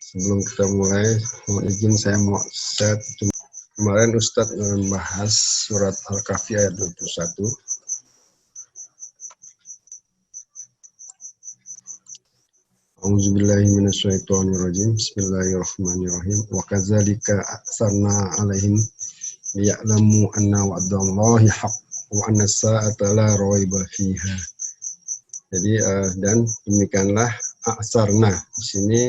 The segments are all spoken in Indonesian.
Sebelum kita mulai, mohon izin saya kemarin Ustadz membahas surat Al-Kahfi ayat 21. A'udzubillahi minasyaitonirrajim. Bismillahirrahmanirrahim. Wa kadzalika a'tsarna 'alaihim liya'lamu anna wa'dallahi haqq wa anna as-sa'ata la raiba fiha. Jadi dan demikianlah a'tsarna. Di sini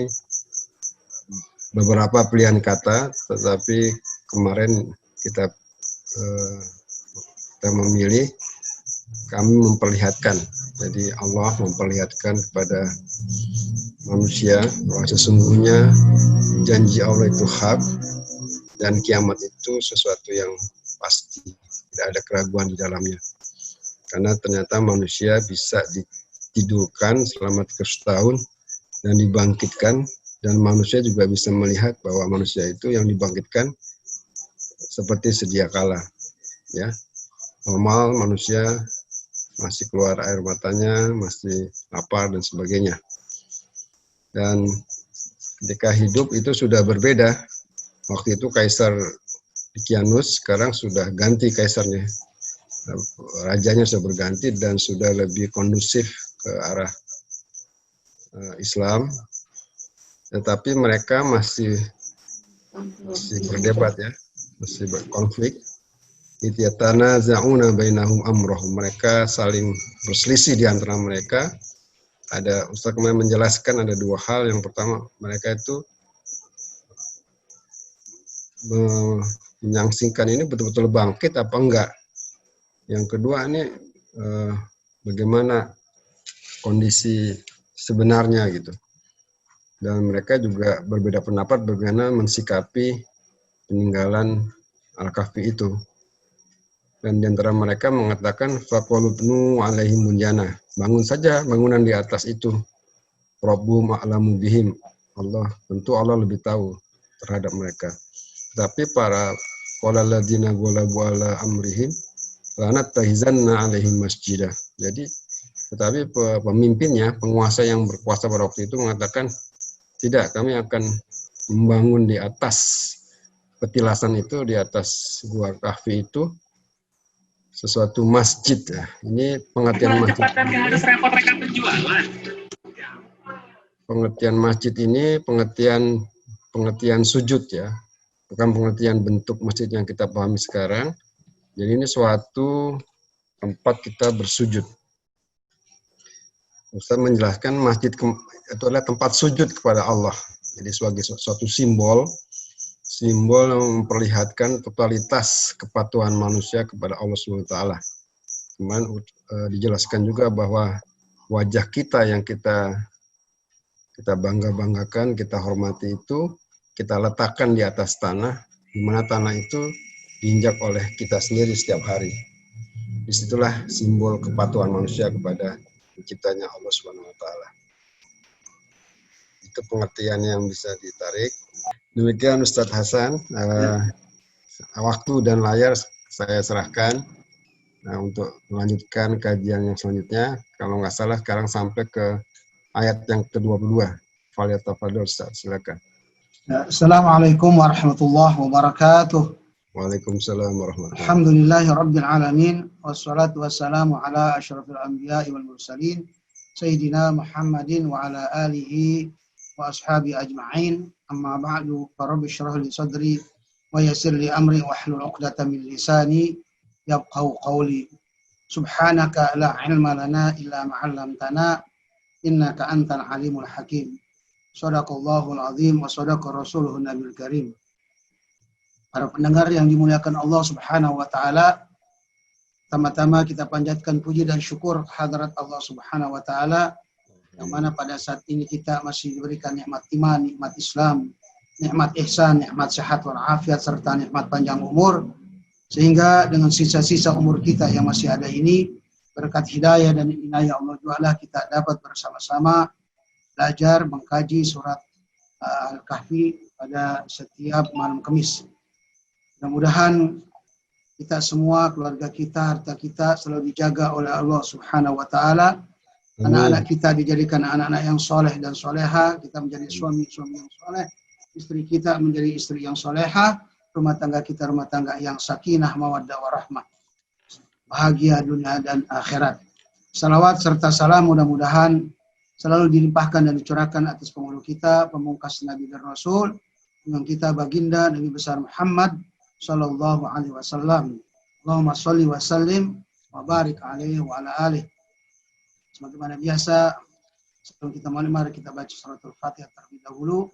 beberapa pilihan kata, tetapi kemarin kita memilih, kami memperlihatkan. Jadi Allah memperlihatkan kepada manusia bahwa sesungguhnya janji Allah itu hak dan kiamat itu sesuatu yang pasti, tidak ada keraguan di dalamnya. Karena ternyata manusia bisa ditidurkan selama 300 tahun dan dibangkitkan, dan manusia juga bisa melihat bahwa manusia itu yang dibangkitkan seperti sedia kala, ya. Normal manusia masih keluar air matanya, masih lapar dan sebagainya. Dan ketika hidup itu sudah berbeda. Waktu itu Kaisar Dikianus, sekarang sudah ganti kaisarnya. Rajanya sudah berganti dan sudah lebih kondusif ke arah Islam. Tetapi mereka masih berdebat, ya, masih berkonflik. Yatanaza'una bainahum amrahum. Mereka saling berselisih di antara mereka. Ada Ustaz kemarin menjelaskan ada dua hal. Yang pertama, mereka itu menyangsingkan ini betul-betul bangkit apa enggak. Yang kedua, ini bagaimana kondisi sebenarnya gitu. Dan mereka juga berbeda pendapat bagaimana mensikapi peninggalan Al-Kahfi itu. Dan di antara mereka mengatakan faqulubnu alaihim bunyana. Bangun saja bangunan di atas itu. Rabbuhum a'lamu bihim. Tentu Allah lebih tahu terhadap mereka. Tapi para qalaladzina ghalabu ala amrihim lanattahizanna alaihim masjidah. Jadi tetapi pemimpinnya, penguasa yang berkuasa pada waktu itu mengatakan, tidak, kami akan membangun di atas petilasan itu, di atas gua Kahfi itu, sesuatu masjid. Ya. Ini pengertian masjid. Pengertian masjid ini pengertian sujud, ya, bukan pengertian bentuk masjid yang kita pahami sekarang. Jadi ini suatu tempat kita bersujud. Ustaz menjelaskan masjid itu adalah tempat sujud kepada Allah. Jadi sebagai suatu simbol yang memperlihatkan totalitas kepatuhan manusia kepada Allah SWT. Kemudian dijelaskan juga bahwa wajah kita yang kita bangga-banggakan, kita hormati itu, kita letakkan di atas tanah, di mana tanah itu diinjak oleh kita sendiri setiap hari. Disitulah simbol kepatuhan manusia kepada penciptanya Allah SWT. Itu pengertian yang bisa ditarik. Demikian Ustadz Hasan, waktu dan layar saya serahkan untuk melanjutkan kajian yang selanjutnya. Kalau nggak salah sekarang sampai ke ayat yang ke-22. Falyatafadhol Ustadz, silakan. Assalamualaikum warahmatullahi wabarakatuh. Waalaikumsalam warahmatullahi wabarakatuh. Alhamdulillahi rabbil alamin, wassalatu wassalamu ala asyrafil anbiya'i wal mursalin, Sayyidina Muhammadin wa ala alihi wa ashabi ajma'in. Amma ba'du, rabbi shrah li sadri wa yassir li amri wahlul 'uqdatam min lisani yafqahu qawli. Subhanaka la ilma lana illa ma 'allamtana innaka antal alimul hakim. Shadaqallahul azim wa shadaqa rasuluhun nabil karim. Para pendengar yang dimuliakan Allah Subhanahu wa taala, pertama-tama kita panjatkan puji dan syukur kehadirat Allah Subhanahu wa taala yang mana pada saat ini kita masih diberikan nikmat iman, nikmat Islam, nikmat ihsan, nikmat sehat wal afiat serta nikmat panjang umur, sehingga dengan sisa-sisa umur kita yang masih ada ini, berkat hidayah dan inayah Allah Ta'ala, kita dapat bersama-sama belajar mengkaji surat Al-Kahfi pada setiap malam Kamis. Mudah-mudahan kita semua, keluarga kita, harta kita selalu dijaga oleh Allah Subhanahu wa taala Anak-anak kita dijadikan anak-anak yang soleh dan soleha, kita menjadi suami-suami yang soleh, istri kita menjadi istri yang soleha, rumah tangga kita rumah tangga yang sakinah, mawaddah, warahmah, bahagia dunia dan akhirat. Salawat serta salam mudah-mudahan selalu dilimpahkan dan dicurahkan atas penghulu kita, pemungkas Nabi dan Rasul, yang kita baginda Nabi besar Muhammad sallallahu alaihi wasallam. Allahumma sholli wa sallim wa barik alaihi wa ala alihi. Sebagaimana biasa, sebelum kita mulai, mari kita baca suratul Fatihah terlebih dahulu.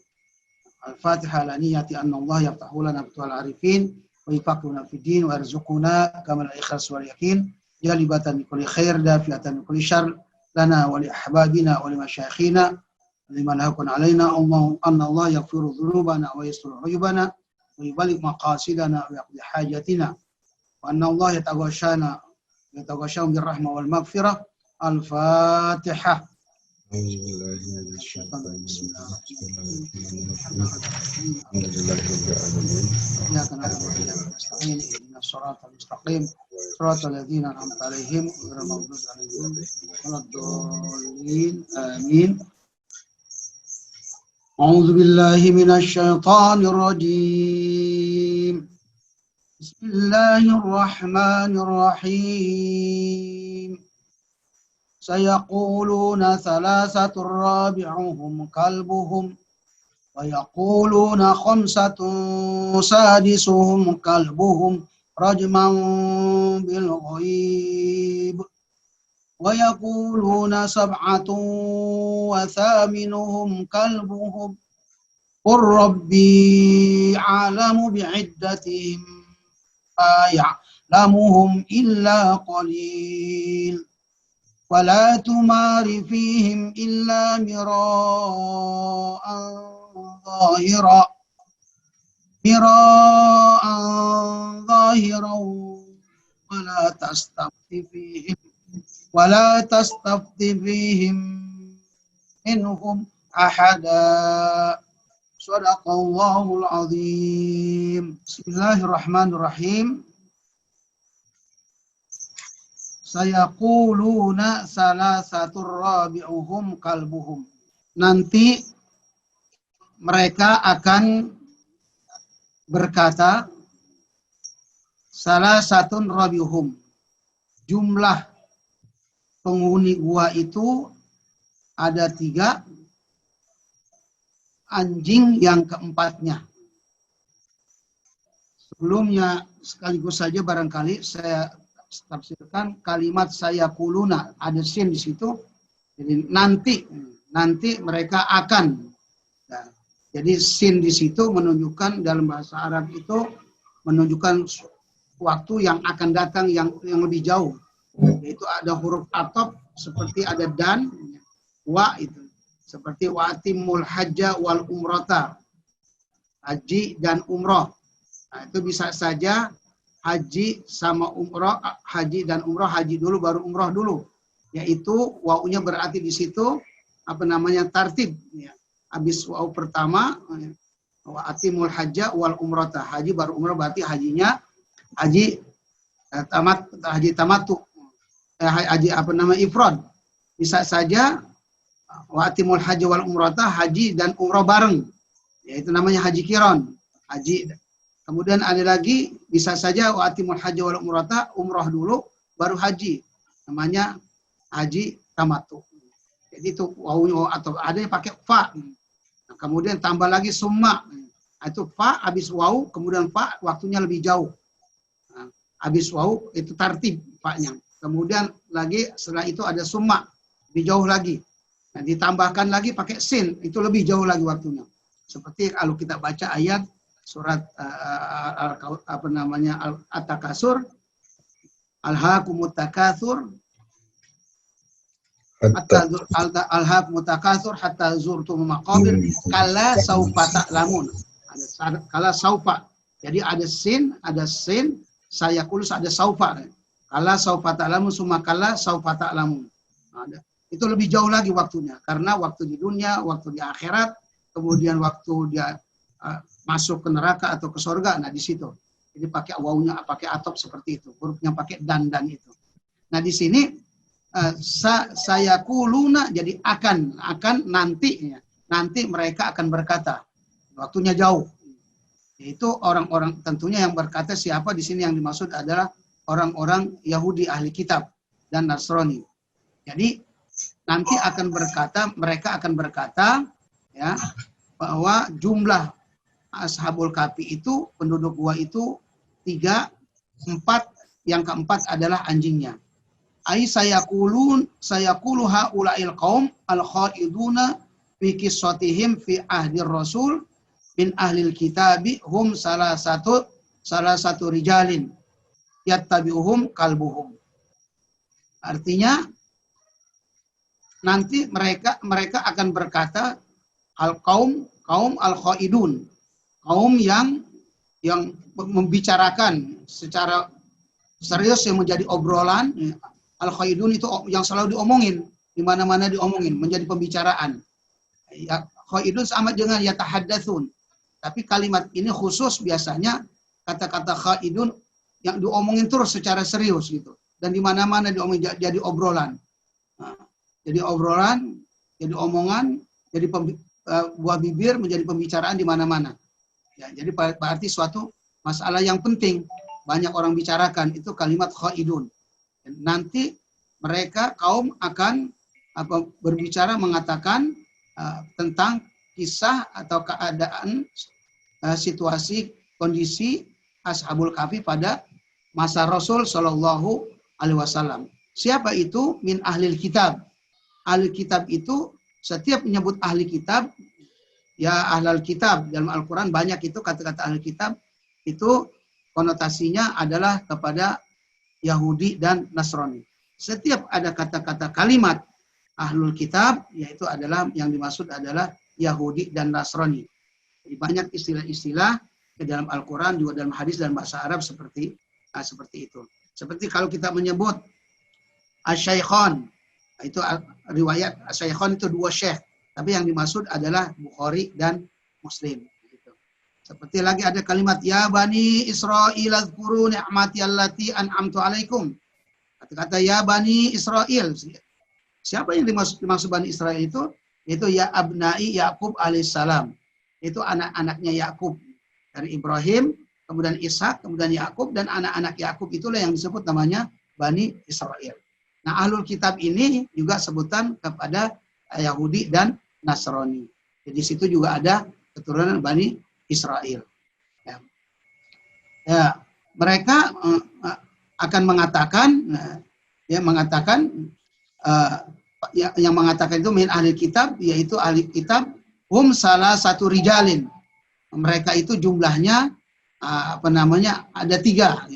Al-Fatihah ala niyati anna Allah yaftahu lana futuhal arifin wa yafaqihuna fid din wa yarzuquna kamal ikhlas wal yakin jalibatan min kulli khair dafiatan min kulli syarr lana wa li ahbabina wa li masyayikhina liman hakun alaina anna Allah yaghfiru dhunubana wa yasturu uyubana wa yuballigh maqasidana wa yaqdi hajatina wa anna Allah yataghashana bir rahmah wal maghfirah. Al-Fatihah. A'udzu billahi minasy syaithanir rajim. Bismillahirrahmanirrahim. Sayaquluna thalathatun rabi'uhum kalbuhum wa yaquluna khamsatun sadisuhum kalbuhum rajman bil ghaib wa yaquluna sab'atun wa thaminuhum kalbuhum qur rabbi a'lamu bi'iddatihim ma ya'lamuhum illa qalil. ولا تمار فيهم إلا مراء ظاهرا ولا تستفت فيهم منهم أحدا. صدق الله العظيم. بسم الله الرحمن الرحيم. Sayaquluna salasatur rabi'uhum kalbuhum. Nanti mereka akan berkata salasatun rabi'uhum. Jumlah penghuni gua itu ada 3, anjing yang keempatnya. Sebelumnya sekaligus saja barangkali saya tafsirkan kalimat sayaquluna, ada sin di situ. Jadi nanti mereka akan. Nah, jadi sin di situ menunjukkan dalam bahasa Arab itu menunjukkan waktu yang akan datang yang lebih jauh. Yaitu ada huruf atop seperti ada dan, wa itu. Seperti wa'atimul hajja wal umrata. Haji dan umroh. Nah, itu bisa saja haji sama umroh, haji dan umroh, haji dulu baru umroh dulu. Yaitu wawunya berarti di situ tartib. Ya. Habis waw pertama, wa'atimul hajja wal umrata. Haji baru umroh berarti hajinya haji tamattu. Haji ifrad. Bisa saja wa'atimul hajja wal umrata, haji dan umroh bareng. Yaitu namanya haji qiran. Haji. Kemudian ada lagi, bisa saja wa'atimul hajja wal umrata, umroh dulu, baru haji. Namanya haji tamattu. Jadi itu wawu atau ada yang pakai fa. Nah, kemudian tambah lagi summa. Itu fa, habis wawu, kemudian fa, waktunya lebih jauh. Nah, habis wawu, itu tartib fa-nya. Kemudian lagi, setelah itu ada summa, lebih jauh lagi. Nah, ditambahkan lagi pakai sin, itu lebih jauh lagi waktunya. Seperti kalau kita baca ayat, surat At-Takasur, alhaakumut takatsur hatta zurtumul maqabir kalla saufa ta'lamun. Kalla saufa. Jadi ada sin, sayaqulus ada saufa. Kalla saufa ta'lamun summa kalla saufa ta'lamun. Itu lebih jauh lagi waktunya karena waktu di dunia, waktu di akhirat, kemudian waktu dia masuk ke neraka atau ke surga, nah di situ. Jadi pakai wawunya, pakai atop seperti itu. Hurufnya pakai dan itu. Nah di sini saya kuluna jadi akan nanti, ya. Nanti mereka akan berkata, waktunya jauh. Yaitu orang-orang tentunya yang berkata siapa di sini yang dimaksud adalah orang-orang Yahudi ahli kitab dan Nasrani. Jadi nanti mereka akan berkata ya bahwa jumlah Ashabul Kahfi itu, penduduk gua itu 3, 4, yang keempat adalah anjingnya. Sayaqulu haula'il qaum al-khaiduna fi qissatihim fi ahdir rasul min ahlil kitabi hum salah satu rijalin yattabi'uhum kalbuhum. Artinya nanti mereka akan berkata kaum al-khaidun, kaum yang membicarakan secara serius yang menjadi obrolan. Al-khaidun itu yang selalu diomongin, di mana-mana diomongin, menjadi pembicaraan. Ya, khaidun sama dengan yatahaddatsun. Tapi kalimat ini khusus biasanya kata-kata khaidun yang diomongin terus secara serius gitu. Dan di mana-mana diomongin jadi obrolan. Nah, jadi obrolan, jadi omongan, jadi buah bibir menjadi pembicaraan di mana-mana. Ya, jadi berarti suatu masalah yang penting banyak orang bicarakan itu kalimat khaidun. Nanti mereka kaum akan berbicara mengatakan tentang kisah atau keadaan situasi kondisi Ashabul Kahfi pada masa Rasul Shallallahu Alaihi Wasallam. Siapa itu? Min ahlil kitab. Ahli kitab itu setiap menyebut ahli kitab, ya ahlal kitab dalam Al-Quran banyak itu kata-kata ahli kitab itu konotasinya adalah kepada Yahudi dan Nasrani. Setiap ada kata-kata kalimat ahlul kitab, yaitu adalah yang dimaksud adalah Yahudi dan Nasrani. Jadi banyak istilah-istilah ke dalam Al-Quran juga dalam hadis dan bahasa Arab seperti itu. Seperti kalau kita menyebut asy-syaikhan, itu riwayat asy-syaikhan itu 2 syekh, tapi yang dimaksud adalah Bukhari dan Muslim. Seperti lagi ada kalimat ya bani Israil azkuru ni'mati allati an'amtu alaikum. Kata-kata ya bani Israil. Siapa yang dimaksud bani Israil itu? Itu ya abnai Yakub alaihissalam. Itu anak-anaknya Yakub. Dari Ibrahim, kemudian Ishak, kemudian Yakub, dan anak-anak Yakub itulah yang disebut namanya Bani Israil. Nah, ahlul kitab ini juga sebutan kepada Yahudi dan Nasrani. Jadi di situ juga ada keturunan Bani Israel. Ya, mereka akan mengatakan, yang mengatakan itu min ahli kitab, yaitu ahli kitab, salah satu rijalin. Mereka itu jumlahnya ada 3.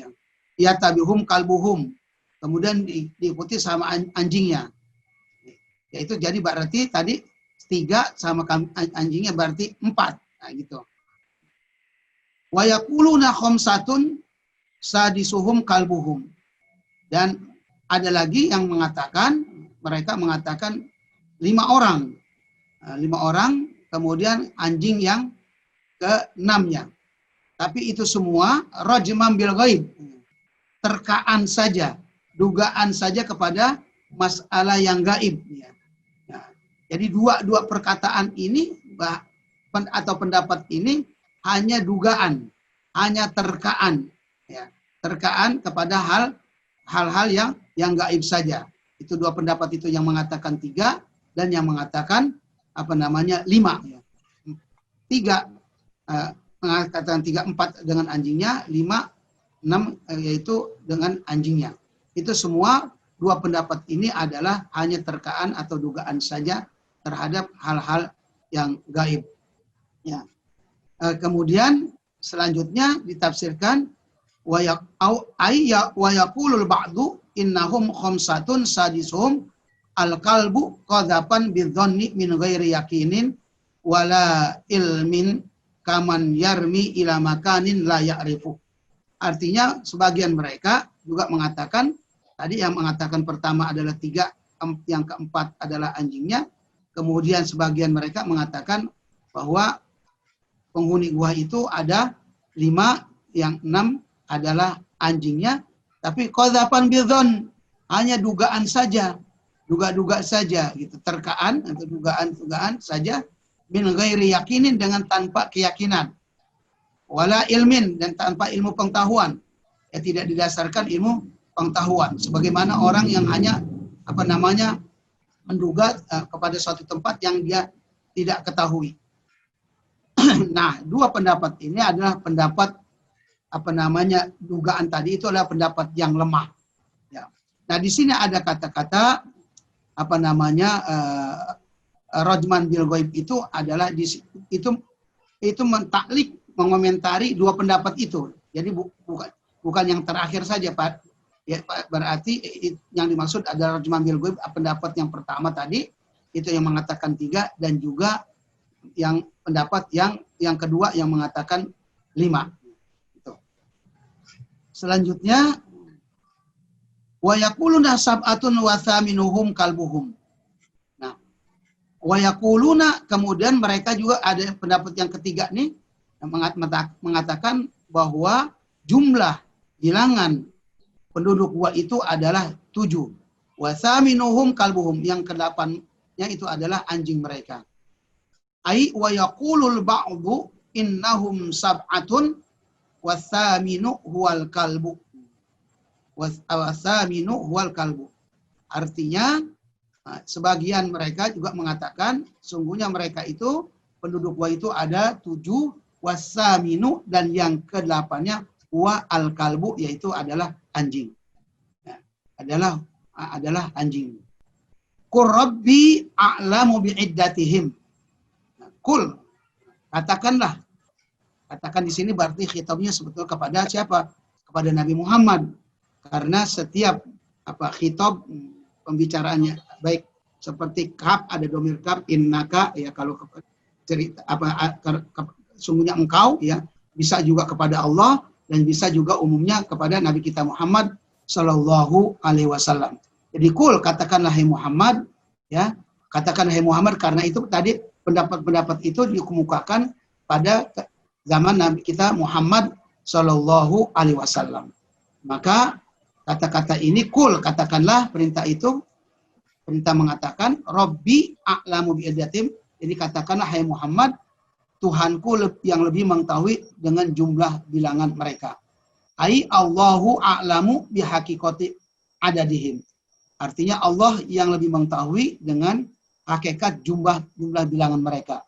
Ya tabihum kalbuhum. Kemudian diikuti sama anjingnya. Yaitu jadi berarti tadi 3 sama anjingnya berarti 4. Nah, gitu. Wa yaquluna khamsatun sadisuhum kalbuhum. Dan ada lagi yang mereka mengatakan 5 orang. 5 orang, kemudian anjing yang ke-6-nya. Tapi itu semua rajman bil ghaib. Terkaan saja, dugaan saja kepada masalah yang gaib. Nah, jadi dua perkataan ini atau pendapat ini hanya dugaan, hanya terkaan, ya, terkaan kepada hal-hal yang gaib saja. Itu 2 pendapat itu yang mengatakan 3 dan yang mengatakan 5. Ya. 3 mengatakan 3, 4 dengan anjingnya, 5, 6 yaitu dengan anjingnya. Itu semua 2 pendapat ini adalah hanya terkaan atau dugaan saja terhadap hal-hal yang gaib. Ya. Kemudian selanjutnya ditafsirkan wa yaqulul ba'du innahum khamsatun sadisuhum al-qalbu qadhapan bidzanni min ghairi yakinin wala ilmin kaman yarmi ila makanin la ya'rifu. Artinya sebagian mereka juga mengatakan, tadi yang mengatakan pertama adalah 3, yang keempat adalah anjingnya. Kemudian sebagian mereka mengatakan bahwa penghuni gua itu ada 5, yang 6 adalah anjingnya. Tapi qadhapan bidzan, hanya dugaan saja. duga-duga saja gitu, terkaan atau dugaan-dugaan saja, min ghairi yakinin, dengan tanpa keyakinan, wala ilmin, dan tanpa ilmu pengetahuan, ya tidak didasarkan ilmu pengetahuan, sebagaimana orang yang hanya menduga kepada suatu tempat yang dia tidak ketahui. Nah, dua pendapat ini adalah pendapat dugaan tadi itu adalah pendapat yang lemah. Ya. Nah, di sini ada kata-kata rajman bil ghaib itu adalah itu mentaklik, mengomentari dua pendapat itu. Jadi bukan yang terakhir saja, Pak. Ya, berarti yang dimaksud adalah rajman bil ghaib, pendapat yang pertama tadi itu yang mengatakan 3, dan juga yang pendapat yang kedua yang mengatakan 5. Itu. Selanjutnya, wa yaquluna sab'atun wa thaminuhum kalbuhum. Nah, wa yaquluna, kemudian mereka juga ada pendapat yang ketiga nih yang mengatakan bahwa jumlah bilangan penduduk gua itu adalah 7. Wa thaminuhum kalbuhum, yang ke-8-nya itu adalah anjing mereka. Ai wa yaqulul ba'du innahum sab'atun wa thaminu huwal kalbu. Wasaminu huwal kalbu. Artinya sebagian mereka juga mengatakan sungguhnya mereka itu penduduk gua itu ada 7, wasaminu, dan yang ke-8-nya huwa al kalbu, yaitu adalah anjing. Ya, adalah anjing. Qur rabbi a'lamu bi'iddatihim. Kul, katakan di sini berarti khitabnya sebetulnya kepada siapa? Kepada Nabi Muhammad. Karena setiap khitab pembicaraannya, baik seperti kaf, ada domir kaf, innaka, ya kalau cerita sungguhnya engkau, ya bisa juga kepada Allah, dan bisa juga umumnya kepada Nabi kita Muhammad Sallallahu Alaihi Wasallam. Jadi katakanlah hai Muhammad, ya katakanlah hai Muhammad, karena itu tadi pendapat-pendapat itu dikemukakan pada zaman Nabi kita Muhammad Sallallahu Alaihi Wasallam. Maka kata-kata ini katakanlah, perintah mengatakan Rabbi a'lamu bi'iddatim. Jadi katakanlah hai Muhammad, Tuhanku yang lebih mengetahui dengan jumlah bilangan mereka. Ai Allahu a'lamu bihaqiqati adadihim. Artinya Allah yang lebih mengetahui dengan hakikat jumlah bilangan mereka.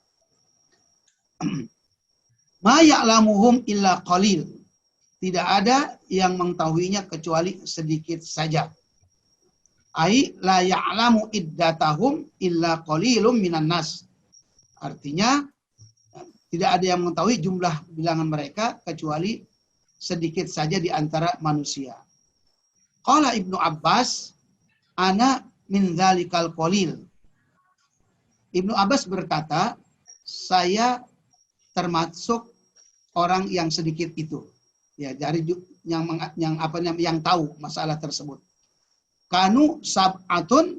Ma ya'lamuhum illa qalil. Tidak ada yang mengetahuinya kecuali sedikit saja. Ai la ya'lamu iddatahum illa qalilum minan nas. Artinya tidak ada yang mengetahui jumlah bilangan mereka kecuali sedikit saja di antara manusia. Qala Ibnu Abbas, ana min dzalikal qalil. Ibnu Abbas berkata, saya termasuk orang yang sedikit itu. Ya, dari yang tahu masalah tersebut. Kanu sab'atan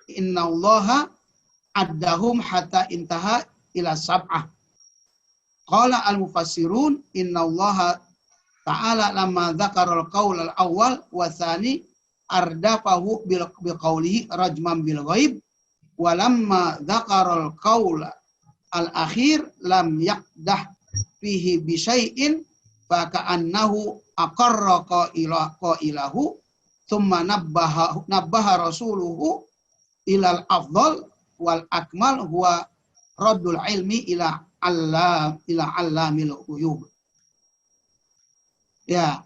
innallaha addahum hatta intaha ila sab'ah. Qala al-mufassirun innallaha ta'ala lamma dzakara al-qaul al-awwal wa tsani ardafahu biqaulihi rajman bil ghaib wa lamma dzakara al-qaul al-akhir lam yaqdah fihi bi syai'in fa ka'annahu aqarra qailahu thumma nabbaha rasuluhu ilal afdal wal akmal huwa raddul ilmi ila allamil ghuyub. Ya,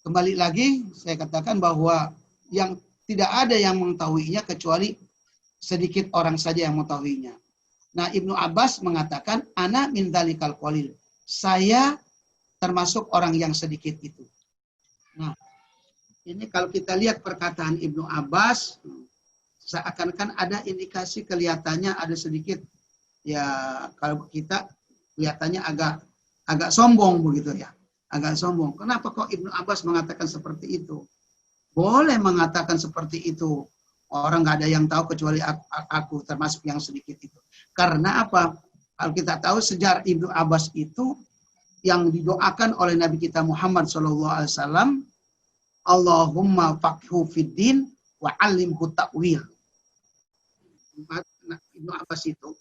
kembali lagi saya katakan bahwa yang tidak ada yang mengetahuinya kecuali sedikit orang saja yang mengetahuinya. Nah, Ibnu Abbas mengatakan ana min dzalikal qalil. Saya termasuk orang yang sedikit itu. Nah, ini kalau kita lihat perkataan Ibnu Abbas, seakan-akan ada indikasi kelihatannya ada sedikit, ya kalau kita kelihatannya agak sombong begitu ya, agak sombong. Kenapa kok Ibnu Abbas mengatakan seperti itu? Boleh mengatakan seperti itu. Orang nggak ada yang tahu kecuali aku termasuk yang sedikit itu. Karena apa? Kalau kita tahu sejarah Ibnu Abbas itu yang didoakan oleh Nabi kita Muhammad SAW, Allahumma faqhu fid din wa 'allimhu ta'wil. Ibnu Abbas itu,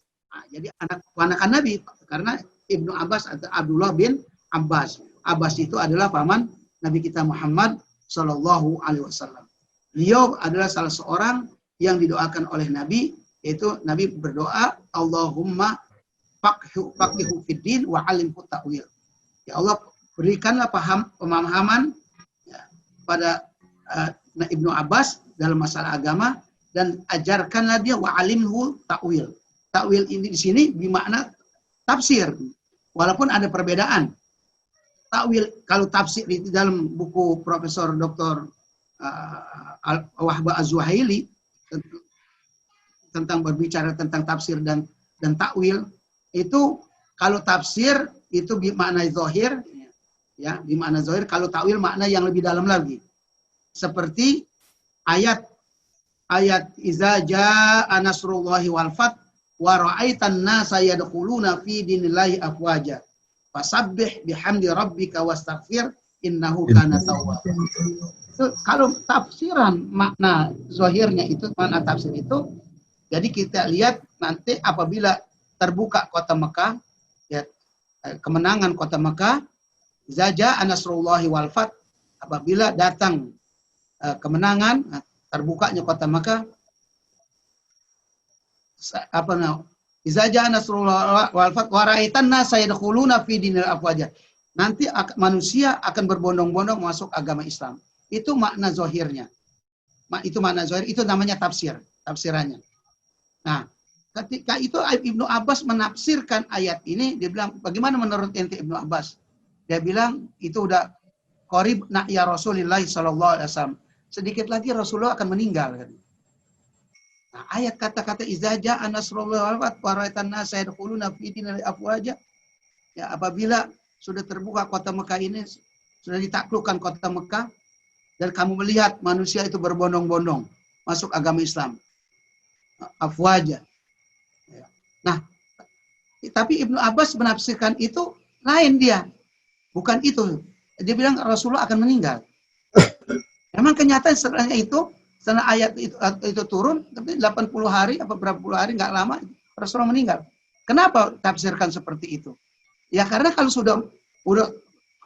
jadi anak ponakan Nabi, karena Ibnu Abbas atau Abdullah bin Abbas. Abbas itu adalah paman Nabi kita Muhammad Shallallahu Alaihi Wasallam. Beliau adalah salah seorang yang didoakan oleh Nabi, yaitu Nabi berdoa, Allahumma faqhu fid din wa 'allimhu ta'wil. Ya Allah, berikanlah pemahaman ya, pada Ibnu Abbas dalam masalah agama, dan ajarkanlah dia wa 'allimhu ta'wil. Ta'wil ini di sini bermakna tafsir, walaupun ada perbedaan. Ta'wil, kalau tafsir itu dalam buku Profesor Dr. Wahbah Az-Zuhaili tentang berbicara tentang tafsir dan ta'wil, itu kalau tafsir itu bermakna zahir, ya, bermakna zahir. Kalau ta'wil makna yang lebih dalam lagi. Seperti ayat iza jaa nasrullahi wal fath wa ra'aitan nasa yadkhuluna fi dinillahi afwaja fasabbih bihamdi rabbika wastaghfir innahu kana tawwab. Kalau tafsiran makna zahirnya itu, makna tafsir itu, jadi kita lihat nanti apabila terbuka kota Mekah, ya, kemenangan kota Mekah, iza jaa nasrullahi wal fath, apabila datang kemenangan, terbukanya kota Makkah, iza jaa nasrullahi wal fath wa ra'aitan nasa yadkhuluna fi dinil afwaja. Nanti manusia akan berbondong-bondong masuk agama Islam. Itu makna zahirnya. Itu makna zahir, itu namanya tafsirannya. Nah, ketika itu Ibnu Abbas menafsirkan ayat ini, dia bilang, bagaimana menurut ente Ibnu Abbas? Dia bilang, itu udah qarib ya Rasulullah sallallahu alaihi wasallam. Sedikit lagi Rasulullah akan meninggal. Nah, ayat kata-kata iza jaa nasrullahi wal fath wa ra'aitan nasa yadkhuluna fi dinillahi afwaja. Ya, apabila sudah terbuka kota Mekah ini, sudah ditaklukkan kota Mekah, dan kamu melihat manusia itu berbondong-bondong masuk agama Islam. Afwaja. Ya. Nah, tapi Ibnu Abbas menafsirkan itu lain dia. Bukan itu. Dia bilang Rasulullah akan meninggal. Memang kenyataan setelah ayat itu turun, 80 hari, apa berapa puluh hari, nggak lama, Rasulullah meninggal. Kenapa tafsirkan seperti itu? Ya karena kalau sudah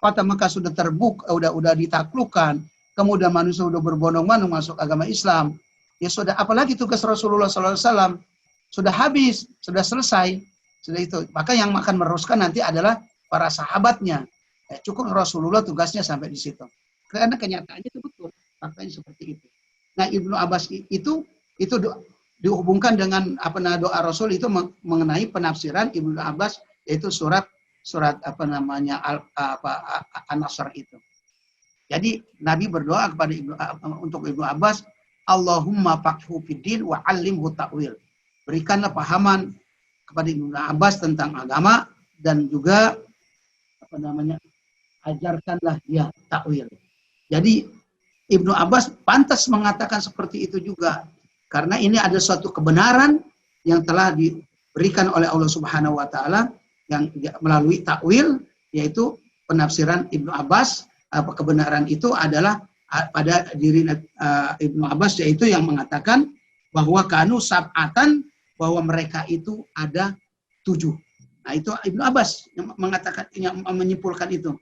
kota Mekah sudah terbuka, udah ditaklukkan, kemudian manusia sudah berbondong-bondong masuk agama Islam, ya sudah, apalagi tugas Rasulullah SAW sudah habis, sudah selesai, sudah itu. Maka yang akan meneruskan nanti adalah para sahabatnya. Cukup Rasulullah tugasnya sampai di situ. Karena kenyataannya itu betul, faktanya seperti itu. Nah, Ibnu Abbas itu dihubungkan dengan doa Rasul itu mengenai penafsiran Ibnu Abbas, yaitu surat An-Nasr itu. Jadi Nabi berdoa kepada untuk Ibnu Abbas, Allahumma faqhu fid din wa 'allimhu ta'wil. Berikanlah pahaman kepada Ibnu Abbas tentang agama, dan juga ajarkanlah dia takwil. Jadi Ibnu Abbas pantas mengatakan seperti itu juga, karena ini ada suatu kebenaran yang telah diberikan oleh Allah Subhanahu wa taala yang melalui takwil, yaitu penafsiran Ibnu Abbas. Kebenaran itu adalah pada diri Ibnu Abbas, yaitu yang mengatakan bahwa kanu sab'atan, bahwa mereka itu ada 7. Nah, itu Ibnu Abbas yang mengatakan, yang menyimpulkan itu.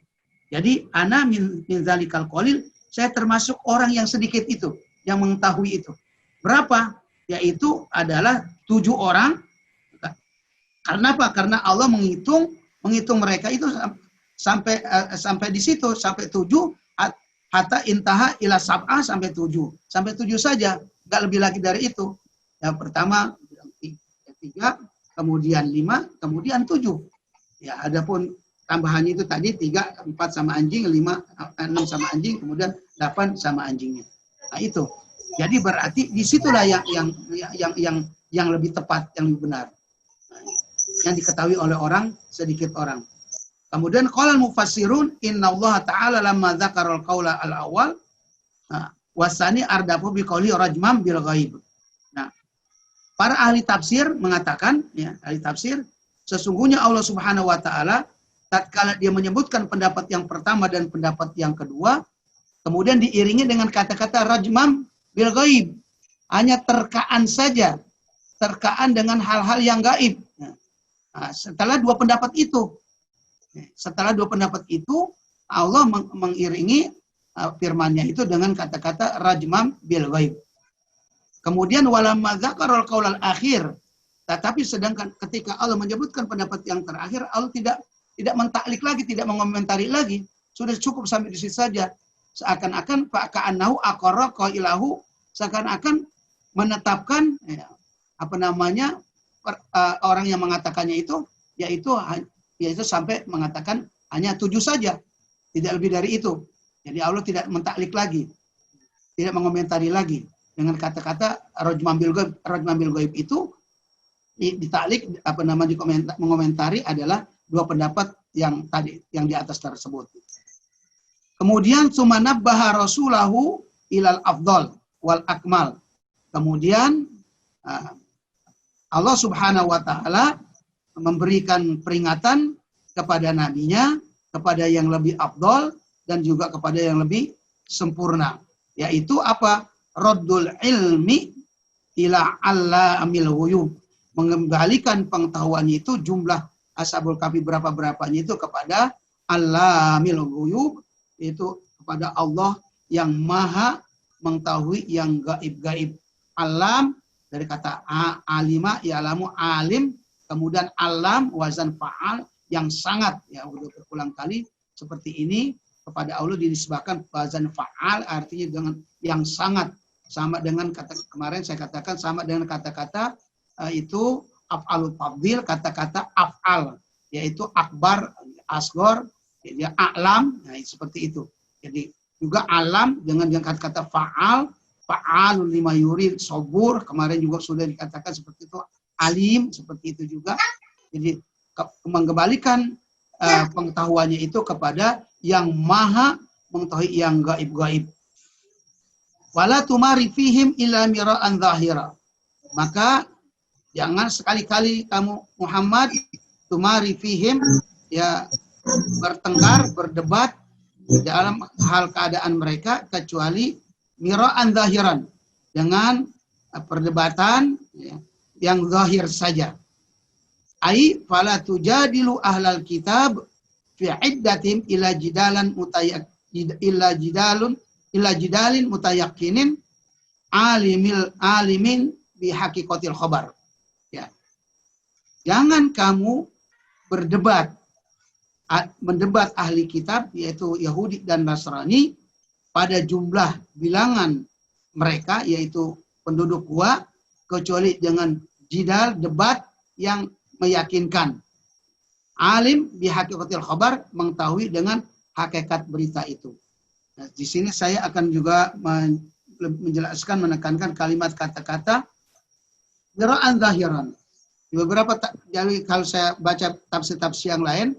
Jadi ana min zalikal qalil, saya termasuk orang yang sedikit itu, yang mengetahui itu. Berapa? Yaitu adalah 7 orang. Karena apa? Karena Allah menghitung mereka itu sampai di situ, sampai 7, hatta intaha ila sab'ah, sampai 7. Sampai 7 saja, enggak lebih lagi dari itu. Yang pertama 3, kemudian 5, kemudian 7. Ya, adapun tambahannya itu tadi 3, 4 sama anjing, 5, 6 sama anjing, kemudian 8 sama anjingnya. Nah, itu. Jadi berarti disitulah yang lebih tepat, yang lebih benar. Nah, yang diketahui oleh orang, sedikit orang. Kemudian qala al-mufassirun innallaha ta'ala lamma dzakaral qaula al-awwal wasani ardafu bi qouli rajman bil ghaib. Nah, para ahli tafsir mengatakan, ya, ahli tafsir, sesungguhnya Allah Subhanahu wa taala tatkala dia menyebutkan pendapat yang pertama dan pendapat yang kedua, Kemudian diiringi dengan kata-kata rajmam bil ghaib. Hanya terkaan saja. Terkaan dengan hal-hal yang gaib. Nah, setelah dua pendapat itu, Allah mengiringi firman-Nya itu dengan kata-kata rajmam bil ghaib. Kemudian walamma dzakarul qaulal akhir. Tetapi sedangkan ketika Allah menyebutkan pendapat yang terakhir, Allah tidak mentaklik lagi, tidak mengomentari lagi. Sudah cukup sampai di situ saja. Seakan-akan fa'ka'annahu aqarra qailahu, seakan-akan menetapkan orang yang mengatakannya itu yaitu sampai mengatakan hanya 7 saja, tidak lebih dari itu. Jadi Allah tidak mentaklik lagi, tidak mengomentari lagi dengan kata-kata rajmam bil ghaib itu ditaklik mengomentari adalah dua pendapat yang di atas tersebut. Kemudian sumanabbaha rasulahu ilal afdal wal akmal. Kemudian Allah Subhanahu wa taala memberikan peringatan kepada nabinya, kepada yang lebih afdal dan juga kepada yang lebih sempurna, yaitu apa? Raddul ilmi ila allamil ghuyub. Mengembalikan pengetahuan itu, jumlah ashabul kahfi berapa-berapanya itu kepada allamil ghuyub, itu kepada Allah yang maha mengetahui yang gaib-gaib. Alam dari kata alima, ya'lamu, alim, kemudian alam wazan fa'al yang sangat, ya udah berulang kali seperti ini, kepada Allah dinisbahkan wazan fa'al artinya dengan yang sangat, sama dengan kata kemarin saya katakan sama dengan kata-kata itu af'alul fadil, kata-kata af'al yaitu akbar, asgor, ya a'lam, nah seperti itu. Jadi juga alam dengan kata-kata fa'al, fa'alul lima yurid, sobur, kemarin juga sudah dikatakan seperti itu, alim, seperti itu juga. Jadi mengembalikan pengetahuannya itu kepada yang maha mengetahui yang gaib-gaib. Wala tumari fihim illa mira'an zahira. Maka jangan sekali-kali kamu Muhammad tumari fihim, ya bertengkar, berdebat dalam hal keadaan mereka kecuali mira'an zahiran, dengan perdebatan yang zahir saja. Ai fala tujadilu ahlal kitab fi iddatim ila jidalin mutayakkinin alimin bi haqiqatil khabar. Ya. Jangan kamu mendebat ahli kitab, yaitu Yahudi dan Nasrani, pada jumlah bilangan mereka, yaitu penduduk gua, kecuali dengan jidal, debat yang meyakinkan. Alim bihaqiqatil khabar, mengetahui dengan hakikat berita itu. Nah, di sini saya akan juga menjelaskan, menekankan kalimat kata-kata mira'an zahiran. Di beberapa, jadi kalau saya baca tafsir-tafsir yang lain,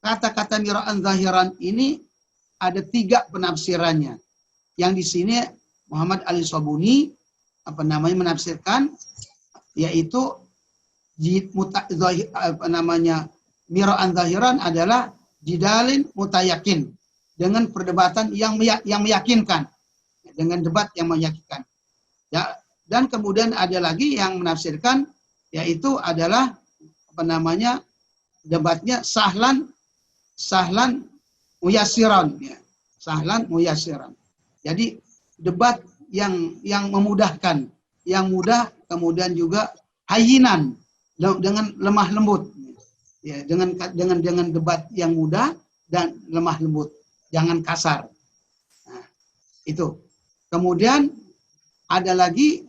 kata-kata mira'an zahiran ini ada 3 penafsirannya. Yang di sini Muhammad Ali Sobuni menafsirkan, yaitu mira'an zahiran adalah jidalin mutayakin, dengan perdebatan yang meyakinkan, dengan debat yang meyakinkan. Ya, dan kemudian ada lagi yang menafsirkan, yaitu adalah debatnya sahlan muyassiran, ya. Sahlan muyassiran. Jadi debat yang memudahkan, yang mudah, kemudian juga hayyinan, dengan lemah lembut. Ya, dengan debat yang mudah dan lemah lembut, jangan kasar. Nah, itu. Kemudian ada lagi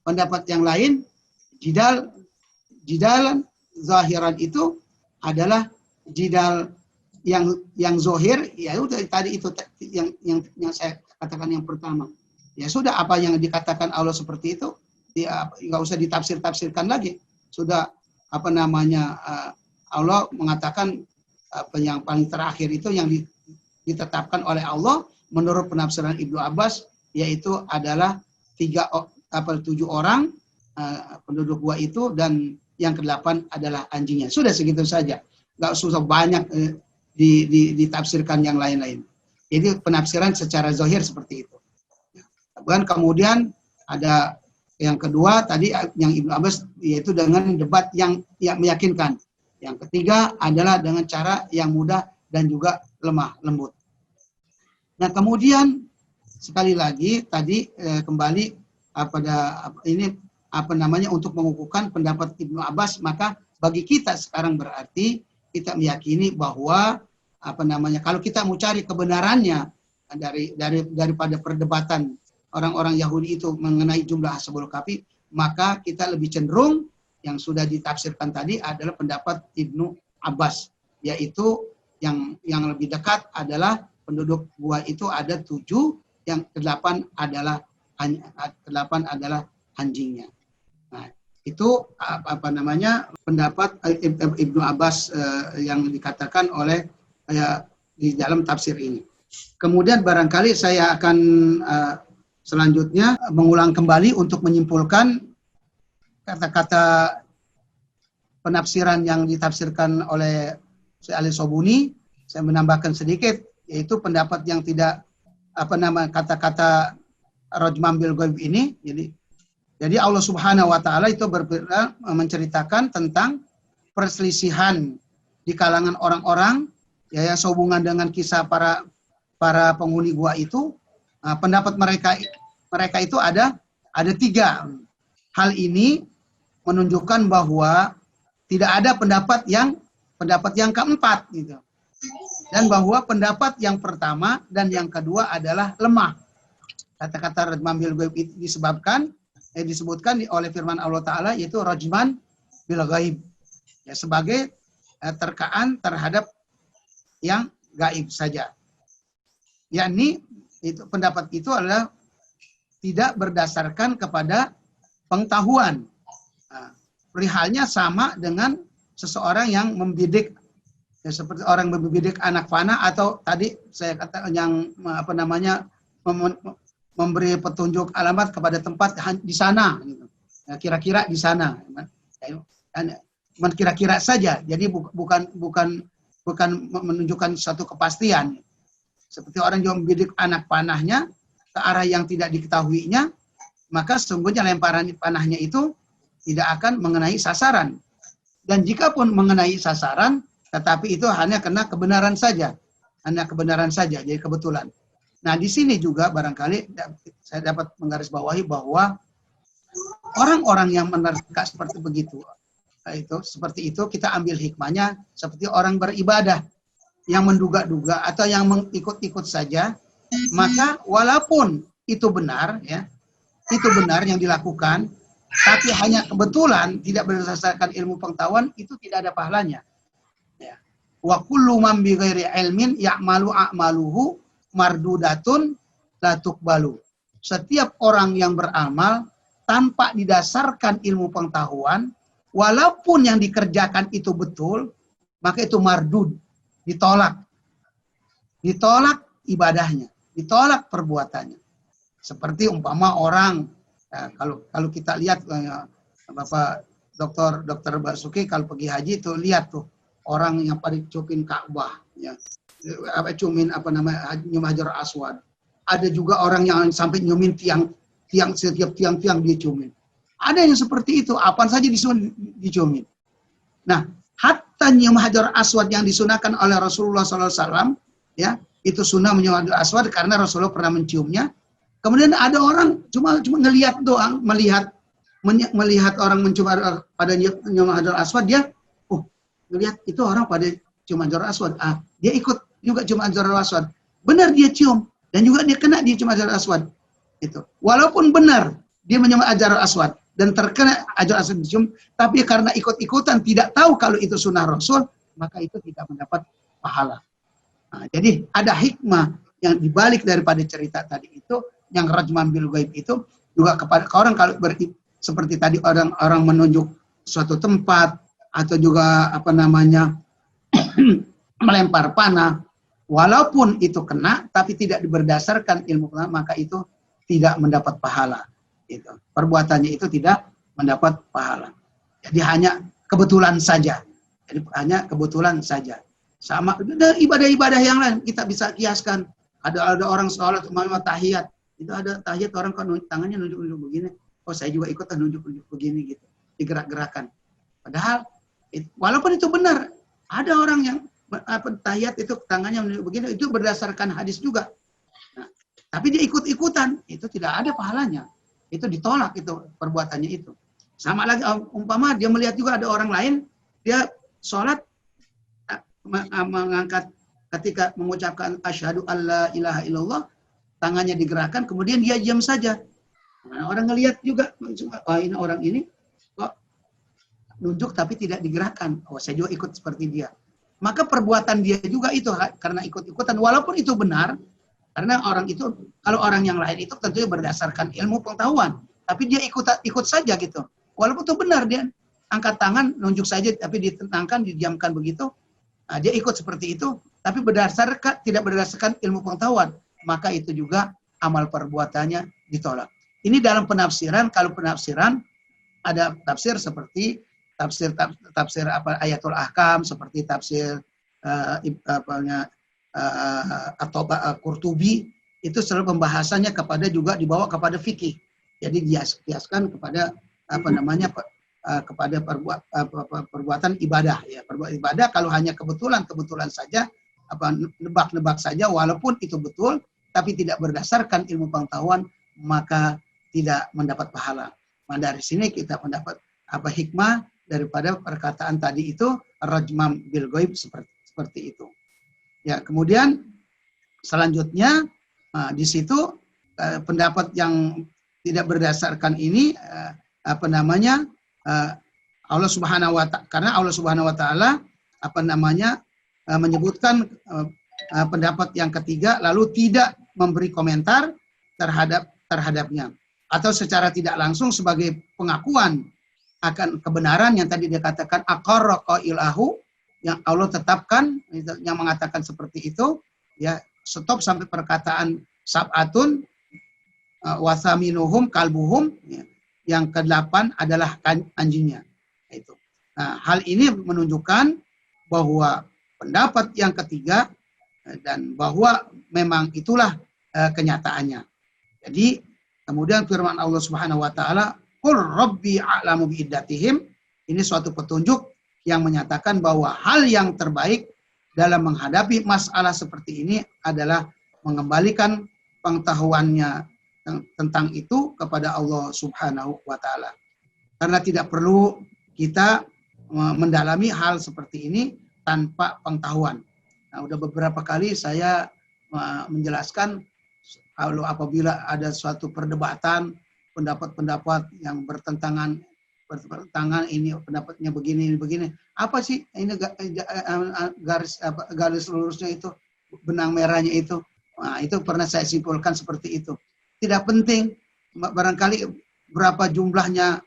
pendapat yang lain, jidalan zahiran itu adalah jidal yang zohir, ya udah tadi itu yang saya katakan yang pertama. Ya sudah, apa yang dikatakan Allah seperti itu, ya nggak usah ditafsir-tafsirkan lagi. Sudah Allah mengatakan yang paling terakhir itu yang ditetapkan oleh Allah menurut penafsiran Ibnu Abbas, yaitu adalah 7 orang penduduk gua itu, dan yang ke-8 adalah anjingnya. Sudah segitu saja, nggak susah banyak ditafsirkan yang lain-lain. Jadi penafsiran secara zahir seperti itu. Dan kemudian ada yang kedua tadi yang Ibnu Abbas, yaitu dengan debat yang meyakinkan. Yang ketiga adalah dengan cara yang mudah dan juga lemah lembut. Nah kemudian sekali lagi tadi kembali untuk mengukuhkan pendapat Ibnu Abbas, maka bagi kita sekarang berarti kita meyakini bahwa kalau kita mau cari kebenarannya daripada perdebatan orang-orang Yahudi itu mengenai jumlah Ashabul Kahfi, maka kita lebih cenderung yang sudah ditafsirkan tadi adalah pendapat Ibnu Abbas, yaitu yang lebih dekat adalah penduduk gua itu ada 7, yang ke-8 adalah anjingnya. Nah, itu pendapat Ibnu Abbas yang dikatakan oleh di dalam tafsir ini. Kemudian barangkali saya akan selanjutnya mengulang kembali untuk menyimpulkan kata-kata penafsiran yang ditafsirkan oleh Syekh Ali Sobuni. Saya menambahkan sedikit, yaitu pendapat yang tidak kata-kata rajman bil ghaib ini. Jadi Allah Subhanahu wa taala itu menceritakan tentang perselisihan di kalangan orang-orang ya sehubungan dengan kisah para penghuni gua itu. Pendapat mereka itu ada 3. Hal ini menunjukkan bahwa tidak ada pendapat yang keempat gitu. Dan bahwa pendapat yang pertama dan yang kedua adalah lemah. Kata-kata rajman bil ghaib disebutkan oleh firman Allah Ta'ala, yaitu rajman bil ghaib. Ya, sebagai terkaan terhadap yang gaib saja. Yakni pendapat itu adalah tidak berdasarkan kepada pengetahuan. Perihalnya sama dengan seseorang yang membidik, ya, seperti orang membidik anak panah, atau tadi saya kata yang memberi petunjuk alamat kepada tempat di sana, gitu. Ya, kira-kira di sana, kira-kira saja. Jadi bukan menunjukkan suatu kepastian. Seperti orang yang membidik anak panahnya ke arah yang tidak diketahuinya, maka sesungguhnya lemparan panahnya itu tidak akan mengenai sasaran. Dan jika pun mengenai sasaran, tetapi itu hanya kena kebenaran saja. Jadi kebetulan. Nah, di sini juga barangkali saya dapat menggarisbawahi bahwa orang-orang yang menerka seperti begitu, seperti itu kita ambil hikmahnya seperti orang beribadah yang menduga-duga atau yang mengikut-ikut saja, maka walaupun itu benar, ya, itu benar yang dilakukan, tapi hanya kebetulan tidak berdasarkan ilmu pengetahuan, itu tidak ada pahalanya. Ya. Wa kullu man bi ghairi ilmin ya'malu a'maluhu mardudatun la tuqbalu. Setiap orang yang beramal tanpa didasarkan ilmu pengetahuan, walaupun yang dikerjakan itu betul, maka itu mardud, ditolak ibadahnya, ditolak perbuatannya. Seperti umpama orang, ya, kalau kita lihat Bapak Dr. Basuki kalau pergi haji itu lihat tuh orang yang pada cupin Ka'bah, ya, nyum Hajar Aswad. Ada juga orang yang sampai nyumin setiap tiang dia cumin. Ada yang seperti itu, apa saja dicumin. Nah, hatta nyum Hajar Aswad yang disunahkan oleh Rasulullah SAW, ya, itu sunnah menyum Hajar Aswad karena Rasulullah pernah menciumnya. Kemudian ada orang cuma ngelihat doang, melihat orang mencium pada nyum Hajar Aswad, dia ngelihat itu orang pada cium Hajar Aswad. Dia ikut juga cium Hajar Aswad. Benar dia cium dan juga dia kena dia cium Hajar Aswad. Itu. Walaupun benar dia mencium Hajar Aswad dan terkena Hajar Aswad dicium, tapi karena ikut-ikutan tidak tahu kalau itu sunnah Rasul, maka itu tidak mendapat pahala. Nah, jadi ada hikmah yang dibalik daripada cerita tadi itu, yang rajman bil ghaib itu juga kepada orang kalau seperti tadi orang menunjuk suatu tempat atau juga melempar panah, walaupun itu kena tapi tidak berdasarkan ilmu pengetahuan, maka itu tidak mendapat pahala. Itu perbuatannya itu tidak mendapat pahala. Jadi hanya kebetulan saja. Sama dari ibadah-ibadah yang lain kita bisa kiaskan. Ada orang sholat umpama tahiyat, itu ada tahiyat orang kan tangannya nunjuk-nunjuk begini, oh saya juga ikut nunjuk-nunjuk begini gitu, digerak-gerakan. Padahal walaupun itu benar, ada orang yang tahiyat itu tangannya menunjuk begini, itu berdasarkan hadis juga. Nah, tapi dia ikut-ikutan, itu tidak ada pahalanya. Itu ditolak itu perbuatannya itu. Sama lagi umpama dia melihat juga ada orang lain, dia sholat mengangkat ketika mengucapkan asyhadu alla ilaha illallah, tangannya digerakkan, kemudian dia diam saja. Nah, orang ngelihat juga, ini orang ini kok nunjuk tapi tidak digerakkan. Oh, saya juga ikut seperti dia. Maka perbuatan dia juga itu karena ikut-ikutan, walaupun itu benar, karena orang itu, kalau orang yang lain itu tentunya berdasarkan ilmu pengetahuan, tapi dia ikut saja gitu. Walaupun itu benar, dia angkat tangan, nunjuk saja, tapi ditentangkan, didiamkan begitu. Nah, dia ikut seperti itu, tapi tidak berdasarkan ilmu pengetahuan, maka itu juga amal perbuatannya ditolak. Ini dalam penafsiran. Kalau penafsiran ada tafsir seperti tafsir Ayatul Ahkam, seperti tafsir atau Qurtubi, itu selalu pembahasannya juga dibawa kepada fikih. Jadi dikiaskan kepada kepada perbuatan ibadah, ya. Perbuatan ibadah kalau hanya kebetulan saja, nebak-nebak saja, walaupun itu betul tapi tidak berdasarkan ilmu pengetahuan, maka tidak mendapat pahala. Nah, dari sini kita mendapat hikmah daripada perkataan tadi itu, rajmam bil ghaib, seperti itu. Ya, kemudian selanjutnya di situ pendapat yang tidak berdasarkan ini Allah Subhanahu wa Ta'ala, karena Allah Subhanahu wa Ta'ala menyebutkan pendapat yang ketiga lalu tidak memberi komentar terhadapnya, atau secara tidak langsung sebagai pengakuan akan kebenaran yang tadi dikatakan aqarra qailahu, yang Allah tetapkan, yang mengatakan seperti itu, ya, stop sampai perkataan sab'atun wasaminuhum kalbuhum, ya, yang ke-8 adalah anjingnya. Itu. Nah, hal ini menunjukkan bahwa pendapat yang ketiga dan bahwa memang itulah kenyataannya. Jadi kemudian firman Allah Subhanahu wa Ta'ala, qul rabbi a'lamu bi'iddatihim, ini suatu petunjuk yang menyatakan bahwa hal yang terbaik dalam menghadapi masalah seperti ini adalah mengembalikan pengetahuannya tentang itu kepada Allah Subhanahu wa Ta'ala. Karena tidak perlu kita mendalami hal seperti ini tanpa pengetahuan. Nah, udah beberapa kali saya menjelaskan kalau apabila ada suatu perdebatan, pendapat-pendapat yang bertentangan, ini pendapatnya begini, apa sih ini garis lurusnya itu, benang merahnya itu. Nah, itu pernah saya simpulkan seperti itu. Tidak penting, barangkali berapa jumlahnya,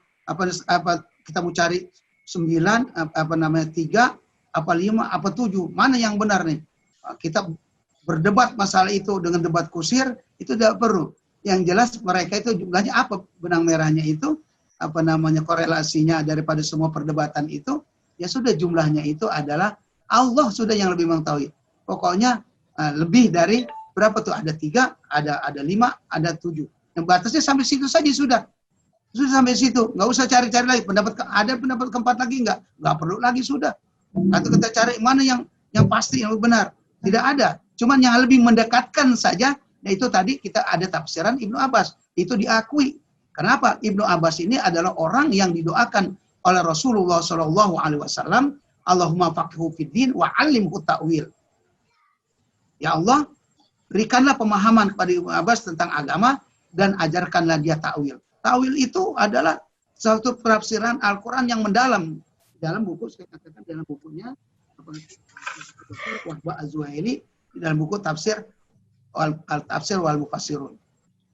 kita mau cari 9, 3, 5, 7, mana yang benar nih? Kita berdebat masalah itu dengan debat kusir, itu tidak perlu. Yang jelas mereka itu jumlahnya apa, benang merahnya itu, korelasinya daripada semua perdebatan itu, ya sudah, jumlahnya itu adalah Allah sudah yang lebih mengetahui. Pokoknya lebih dari berapa tuh? Ada 3, ada 5, ada 7. Yang batasnya sampai situ saja sudah. Sudah sampai situ. Nggak usah cari-cari lagi. Ada pendapat keempat lagi nggak perlu lagi sudah. Atau kita cari mana yang pasti, yang benar. Tidak ada. Cuman yang lebih mendekatkan saja, yaitu tadi kita ada tafsiran Ibnu Abbas. Itu diakui. Kenapa? Ibnu Abbas ini adalah orang yang didoakan oleh Rasulullah SAW. Allahumma faqihhu fiddin wa 'allimhu ta'wil. Ya Allah, berikanlah pemahaman kepada Ibnu Abbas tentang agama dan ajarkanlah dia ta'wil. Ta'wil itu adalah suatu penafsiran Al-Quran yang mendalam. Dalam buku, saya katakan dalam bukunya, Wahbah Az-Zuhaili, dalam buku tafsir Al-Tafsir wal Mufassirun.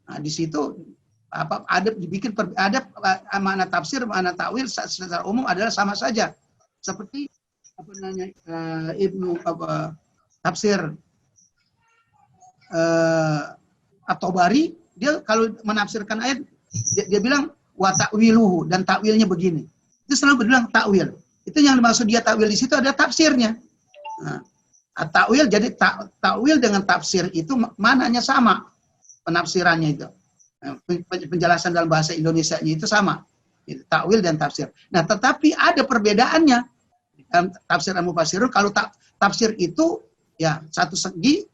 Nah, di situ ada dibikin makna tafsir, makna ta'wil secara umum adalah sama saja. Seperti Ibnu tafsir At-Tabari, dia kalau menafsirkan ayat, dia bilang wa ta'wiluhu, dan takwilnya begini. Itu selalu bilang takwil. Itu yang dimaksud dia takwil di situ ada tafsirnya. Nah, Takwil jadi takwil dengan tafsir itu mananya sama, penafsirannya itu. Penjelasan dalam bahasa Indonesianya itu sama. Takwil dan tafsir. Nah, tetapi ada perbedaannya. Dalam tafsir al-mufassirun, kalau tafsir itu ya satu segi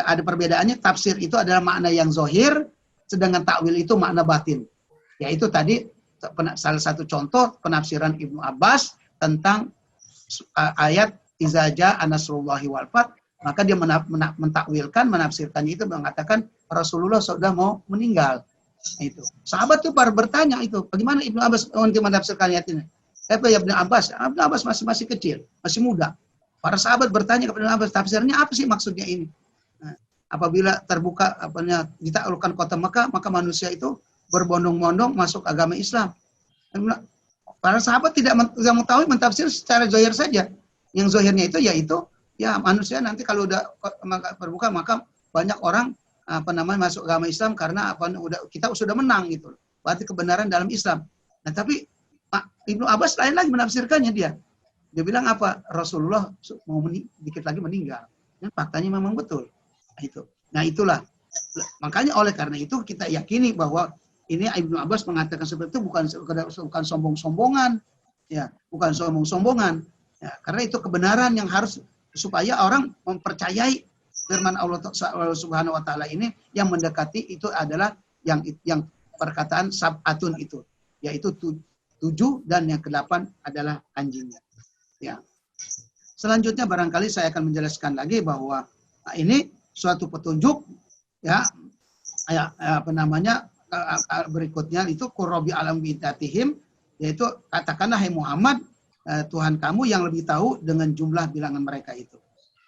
ada perbedaannya. Tafsir itu adalah makna yang zahir, sedangkan takwil itu makna batin. Yaitu tadi salah satu contoh penafsiran Ibnu Abbas tentang ayat iza jaa nasrullahi wal fath, maka dia mentakwilkan, menafsirkannya itu mengatakan Rasulullah sudah mau meninggal. Itu. Sahabat tuh baru bertanya itu, bagaimana Ibnu Abbas untuk menafsirkan ayat ini? Apa ya Ibnu Abbas? Ibnu Abbas masih kecil, masih muda. Para sahabat bertanya kepada Ibnu Abbas, tafsirnya apa sih maksudnya ini? Nah, apabila terbuka ditaklukkan kota Mekah, maka manusia itu berbondong-bondong masuk agama Islam. Para sahabat tidak mengetahui mentafsir secara zahir saja. Yang zahirnya itu yaitu ya manusia nanti kalau udah terbuka maka banyak orang masuk agama Islam karena kita sudah menang gitu. Berarti kebenaran dalam Islam. Nah, tapi Ibnu Abbas lain lagi menafsirkannya dia. Dia bilang apa? Rasulullah mau dikit lagi meninggal. Dan faktanya memang betul. Nah, itulah. Makanya oleh karena itu kita yakini bahwa ini Ibnu Abbas mengatakan seperti itu bukan sombong-sombongan. Ya, bukan sombong-sombongan. Ya, karena itu kebenaran yang harus supaya orang mempercayai firman Allah Subhanahu wa taala ini yang mendekati itu adalah yang perkataan sab'atun itu, yaitu 7 dan yang ke-8 adalah anjingnya. Ya. Selanjutnya barangkali saya akan menjelaskan lagi bahwa ini suatu petunjuk ya berikutnya itu qurrabi alam bidatihim, yaitu katakanlah hai Muhammad, Tuhan kamu yang lebih tahu dengan jumlah bilangan mereka itu.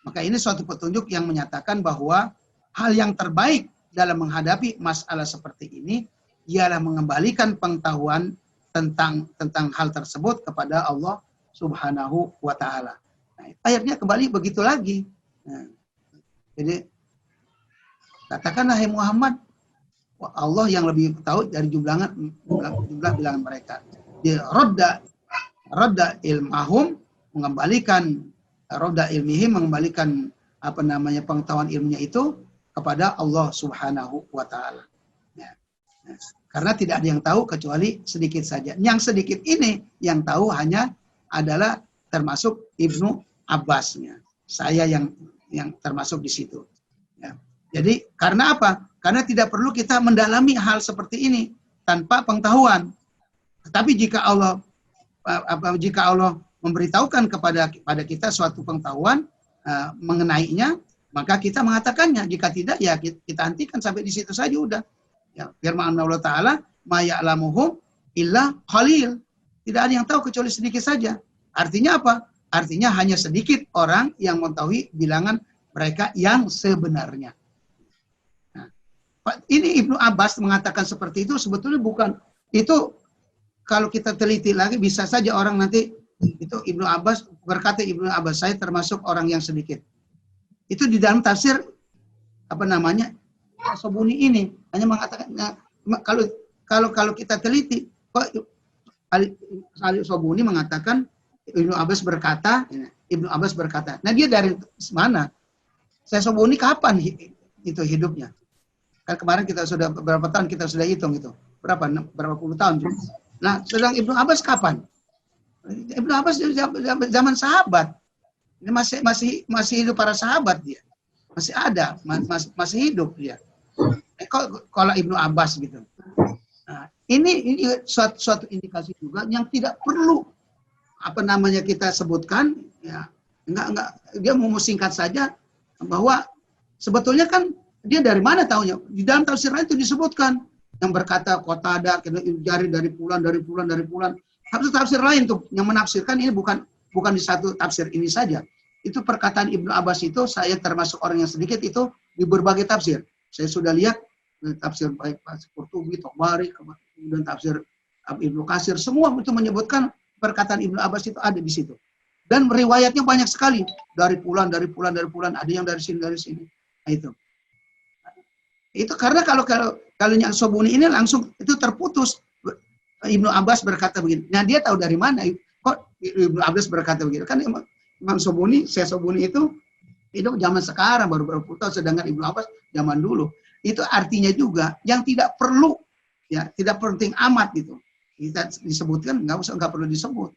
Maka ini suatu petunjuk yang menyatakan bahwa hal yang terbaik dalam menghadapi masalah seperti ini ialah mengembalikan pengetahuan tentang hal tersebut kepada Allah Subhanahu wa taala. Nah, akhirnya kembali begitu lagi. Nah, jadi katakanlah hai Muhammad, Allah yang lebih tahu dari jumlah bilangan mereka. Dia radda ilmahum, mengembalikan radda ilmihim, mengembalikan pengetahuan ilmunya itu kepada Allah Subhanahu wa taala. Ya. Karena tidak ada yang tahu kecuali sedikit saja. Yang sedikit ini yang tahu hanya adalah termasuk Ibnu Abbasnya. Saya yang termasuk di situ. Ya. Jadi karena apa? Karena tidak perlu kita mendalami hal seperti ini tanpa pengetahuan. Tetapi jika Allah memberitahukan kepada kita suatu pengetahuan mengenainya, maka kita mengatakannya. Jika tidak, ya kita hentikan sampai di situ saja udah. Ya, firman Allah Ta'ala, ma ya'lamuhum illa qalil. Tidak ada yang tahu kecuali sedikit saja. Artinya apa? Artinya hanya sedikit orang yang mengetahui bilangan mereka yang sebenarnya. Nah, ini Ibnu Abbas mengatakan seperti itu sebetulnya bukan itu. Kalau kita teliti lagi bisa saja orang nanti itu Ibnu Abbas berkata, Ibnu Abbas saya termasuk orang yang sedikit. Itu di dalam tafsir Sobuni ini hanya mengatakan kalau kita teliti kok Sobuni mengatakan Ibnu Abbas berkata. Nah, dia dari mana? Saya Sobuni kapan itu hidupnya? Kan kemarin kita sudah beberapa tahun kita sudah hitung itu. Berapa puluh tahun juga. Nah, sedang Ibnu Abbas kapan? Ibnu Abbas zaman sahabat. Ini masih hidup para sahabat dia. Masih ada, masih hidup dia. Kalau Ibnu Abbas gitu. Nah, ini suatu indikasi juga yang tidak perlu kita sebutkan ya. Enggak dia mau singkat saja bahwa sebetulnya kan dia dari mana taunya? Di dalam tafsir itu disebutkan yang berkata Qatada jari dari bulan. Harus tafsir lain tuh yang menafsirkan ini bukan di satu tafsir ini saja. Itu perkataan Ibnu Abbas itu saya termasuk orang yang sedikit itu di berbagai tafsir. Saya sudah lihat tafsir baik Qurtubi, Tabari, kemudian tafsir Ibnu Katsir, semua itu menyebutkan perkataan Ibnu Abbas itu ada di situ. Dan riwayatnya banyak sekali dari bulan, ada yang dari sini. Nah, itu karena kalau yang Sobuni ini langsung itu terputus. Ibnu Abbas berkata begini. Nah, dia tahu dari mana? Kok Ibnu Abbas berkata begitu? Kan Imam Sobuni, saya Sobuni itu Itu zaman sekarang baru berpuluh tahun, sedangkan Ibnu Abbas zaman dulu. Itu artinya juga yang tidak perlu, ya tidak penting amat gitu. Kita disebutkan nggak perlu disebut.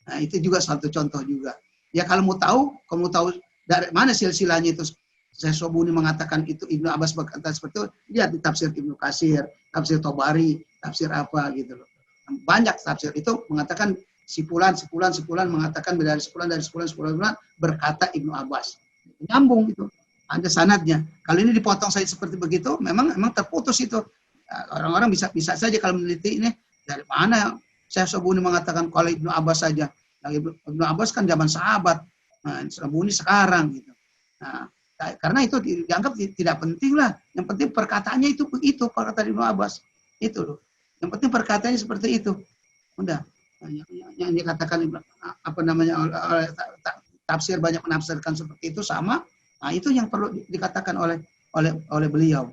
Nah, itu juga satu contoh juga. Ya kalau mau tahu dari mana silsilahnya itu. Syekh Sobuni mengatakan itu, Ibnu Abbas berkata seperti itu, lihat di tafsir Ibnu Katsir, tafsir Tobari, tafsir apa gitu loh. Banyak tafsir itu mengatakan sipulan mengatakan dari sepulan berkata Ibnu Abbas. Nyambung itu. Ada sanadnya. Kalau ini dipotong saja seperti begitu, memang terputus itu. Orang-orang bisa saja kalau meneliti ini dari mana Syekh Sobuni mengatakan kalau Ibnu Abbas saja. Ibnu Abbas kan zaman sahabat. Nah, Sobuni sekarang gitu. Nah, karena itu dianggap tidak penting lah. Yang penting perkataannya itu begitu, perkataan Ibnu Abbas. Itu loh. Yang penting perkataannya seperti itu. Udah. Yang dikatakan apa namanya oleh tafsir banyak menafsirkan seperti itu sama. Nah, itu yang perlu dikatakan oleh beliau.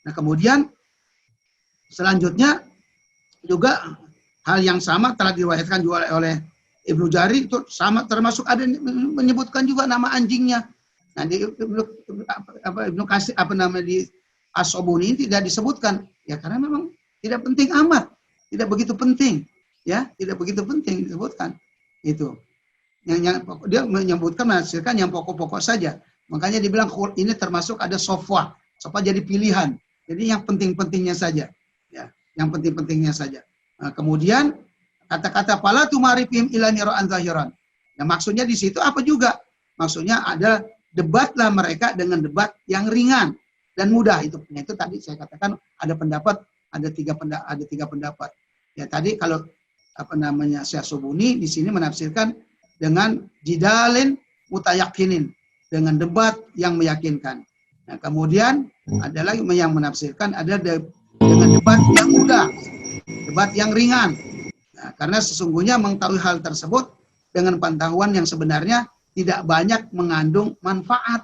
Nah, kemudian selanjutnya juga hal yang sama telah diriwayatkan juga oleh Ibnu Jarir, itu sama, termasuk ada menyebutkan juga nama anjingnya. Nah, di Ibnu Katsir di As-Sobuni tidak disebutkan, ya karena memang tidak penting amat, tidak begitu penting, ya tidak begitu penting disebutkan itu. Yang dia menyebutkan menafsirkan yang pokok-pokok saja. Makanya dibilang ini termasuk ada sofwa jadi pilihan. Jadi yang penting-pentingnya saja, ya yang penting-pentingnya saja. Nah, kemudian kata-kata pala tumarifim ila nira'an zahiran. Nah, maksudnya di situ apa juga? Maksudnya ada debatlah mereka dengan debat yang ringan dan mudah. Itu tadi saya katakan ada tiga pendapat. Ya tadi kalau Syekh Sobuni di sini menafsirkan dengan jidalin mutayakinin, dengan debat yang meyakinkan. Nah, kemudian ada lagi yang menafsirkan ada dengan debat yang mudah, debat yang ringan. Nah, karena sesungguhnya mengetahui hal tersebut dengan pengetahuan yang sebenarnya tidak banyak mengandung manfaat,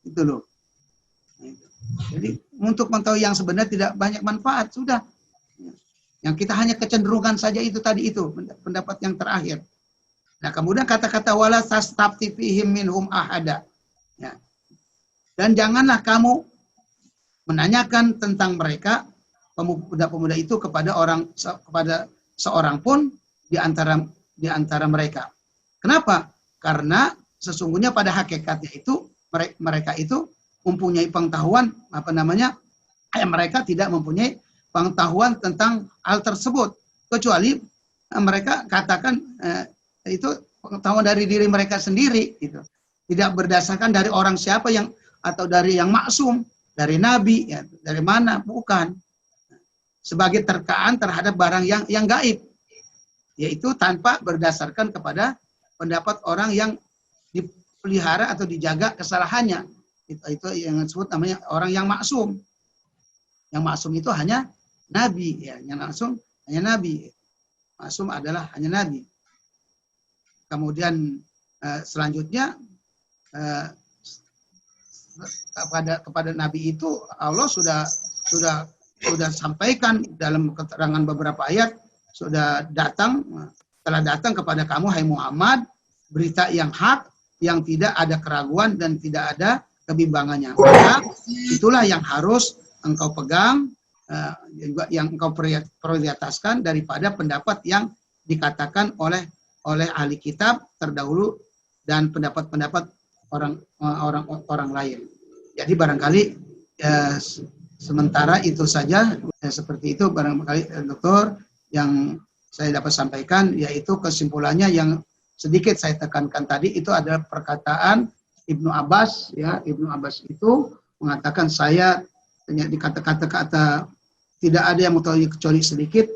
itu loh. Jadi untuk mengetahui yang sebenarnya tidak banyak manfaat sudah. Yang kita hanya kecenderungan saja itu tadi itu pendapat yang terakhir. Nah, kemudian kata-kata wala tastafti fihim minhum ahada. Ya. Dan janganlah kamu menanyakan tentang mereka pemuda-pemuda itu kepada seorang pun di antara mereka. Kenapa? Karena sesungguhnya pada hakikatnya itu mereka itu mempunyai pengetahuan mereka tidak mempunyai pengetahuan tentang hal tersebut, kecuali mereka katakan itu pengetahuan dari diri mereka sendiri, gitu. Tidak berdasarkan dari orang siapa atau dari yang maksum, dari nabi, ya, dari mana, bukan. Sebagai terkaan terhadap barang yang gaib, yaitu tanpa berdasarkan kepada pendapat orang yang dipelihara atau dijaga kesalahannya. Itu yang disebut namanya orang yang maksum. Yang maksum itu hanya nabi, ya. Yang maksum hanya nabi. Maksum adalah hanya nabi. Kemudian selanjutnya kepada nabi itu Allah sudah sampaikan dalam keterangan beberapa ayat, telah datang kepada kamu hai Muhammad berita yang hak, yang tidak ada keraguan dan tidak ada kebimbangannya. Maka itulah yang harus engkau pegang, yang engkau prioritaskan daripada pendapat yang dikatakan oleh ahli kitab terdahulu dan pendapat-pendapat orang lain. Jadi barangkali sementara itu saja, seperti itu barangkali Dokter yang saya dapat sampaikan, yaitu kesimpulannya yang sedikit saya tekankan tadi itu adalah perkataan Ibnu Abbas, ya. Ibnu Abbas itu mengatakan saya di kata-kata tidak ada yang mengetahui kecuali sedikit,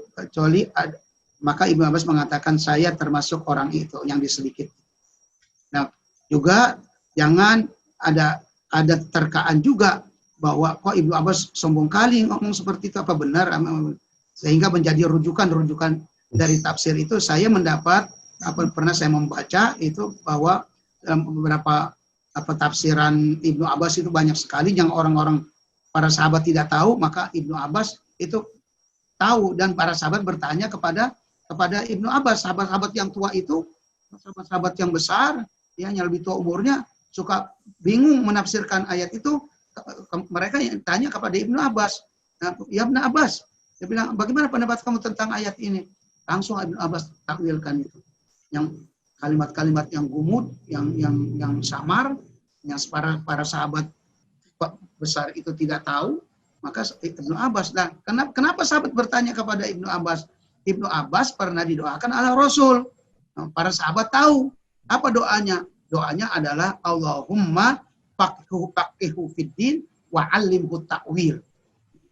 maka Ibnu Abbas mengatakan saya termasuk orang itu yang disedikit. Nah, juga jangan ada terkaan juga bahwa kok Ibnu Abbas sombong kali ngomong seperti itu, apa benar, sehingga menjadi rujukan dari tafsir itu. Saya mendapat pernah saya membaca itu bahwa dalam beberapa tafsiran Ibnu Abbas itu banyak sekali yang orang-orang para sahabat tidak tahu, maka Ibnu Abbas itu tahu dan para sahabat bertanya kepada Ibnu Abbas, sahabat-sahabat yang tua itu, sahabat-sahabat yang besar, ya, yang lebih tua umurnya, suka bingung menafsirkan ayat itu, mereka yang tanya kepada Ibnu Abbas. Nah, ya Ibnu Abbas, dia bilang, bagaimana pendapat kamu tentang ayat ini? Langsung Ibnu Abbas takwilkan itu. Yang kalimat-kalimat yang gumud, yang samar, yang para sahabat besar itu tidak tahu, maka Ibnu Abbas. Nah, kenapa sahabat bertanya kepada Ibnu Abbas? Ibnu Abbas pernah didoakan oleh Rasul. Nah, para sahabat tahu apa doanya. Doanya adalah Allahumma faqihu fiddin wa 'allimhu ta'wil.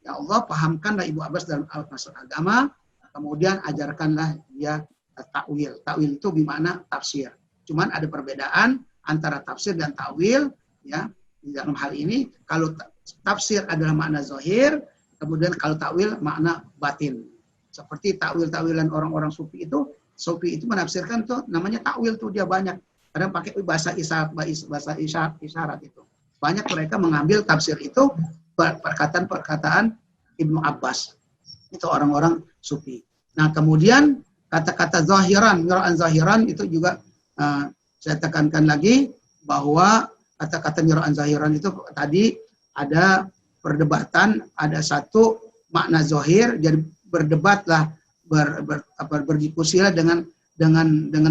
Ya Allah, pahamkanlah Ibnu Abbas dalam masalah agama, kemudian ajarkanlah dia takwil. Takwil itu bermakna tafsir. Cuman ada perbedaan antara tafsir dan takwil, ya. Di dalam hal ini, kalau tafsir adalah makna zahir, kemudian kalau takwil makna batin. Seperti takwil-takwilan orang-orang sufi itu menafsirkan tuh namanya takwil tuh dia banyak. Kadang pakai bahasa isyarat itu. Banyak mereka mengambil tafsir itu perkataan Ibnu Abbas. Itu orang-orang sufi. Nah, kemudian kata-kata zahiran, mira'an zahiran itu juga saya tekankan lagi bahwa kata-kata mira'an zahiran itu tadi ada perdebatan, ada satu makna zahir, jadi berdebatlah, berdiskusilah dengan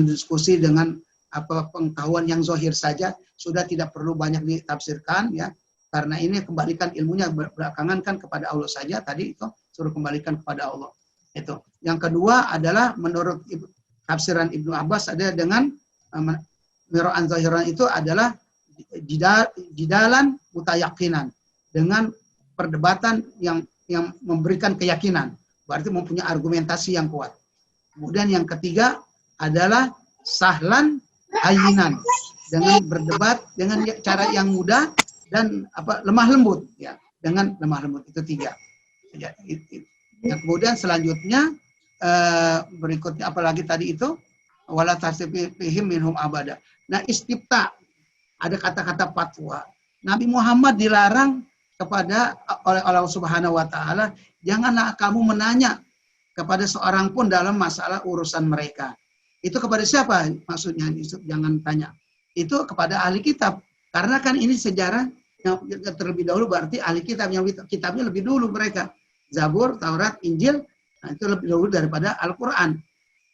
diskusi dengan pengetahuan yang zahir saja, sudah tidak perlu banyak ditafsirkan, ya. Karena ini kembalikan ilmunya belakangan kan kepada Allah saja, tadi itu suruh kembalikan kepada Allah. Itu. Yang kedua adalah menurut tafsiran Ibnu Abbas ada dengan mira'an zahiran itu adalah jidalan mutayakinan, dengan perdebatan yang memberikan keyakinan, berarti mempunyai argumentasi yang kuat. Kemudian yang ketiga adalah sahlan hayinan, dengan berdebat dengan cara yang mudah dan lemah lembut, ya, dengan lemah lembut. Itu tiga. Ya, kemudian selanjutnya berikutnya apalagi tadi itu wala tasfihim minhum abada. Nah, istifta, ada kata-kata fatwa. Nabi Muhammad dilarang oleh Allah Subhanahu wa taala, janganlah kamu menanya kepada seorang pun dalam masalah urusan mereka. Itu kepada siapa maksudnya? Jangan tanya. Itu kepada ahli kitab. Karena kan ini sejarah yang terlebih dahulu, berarti ahli kitab yang kitabnya lebih dulu mereka. Zabur, Taurat, Injil, nah itu lebih dahulu daripada Al-Qur'an.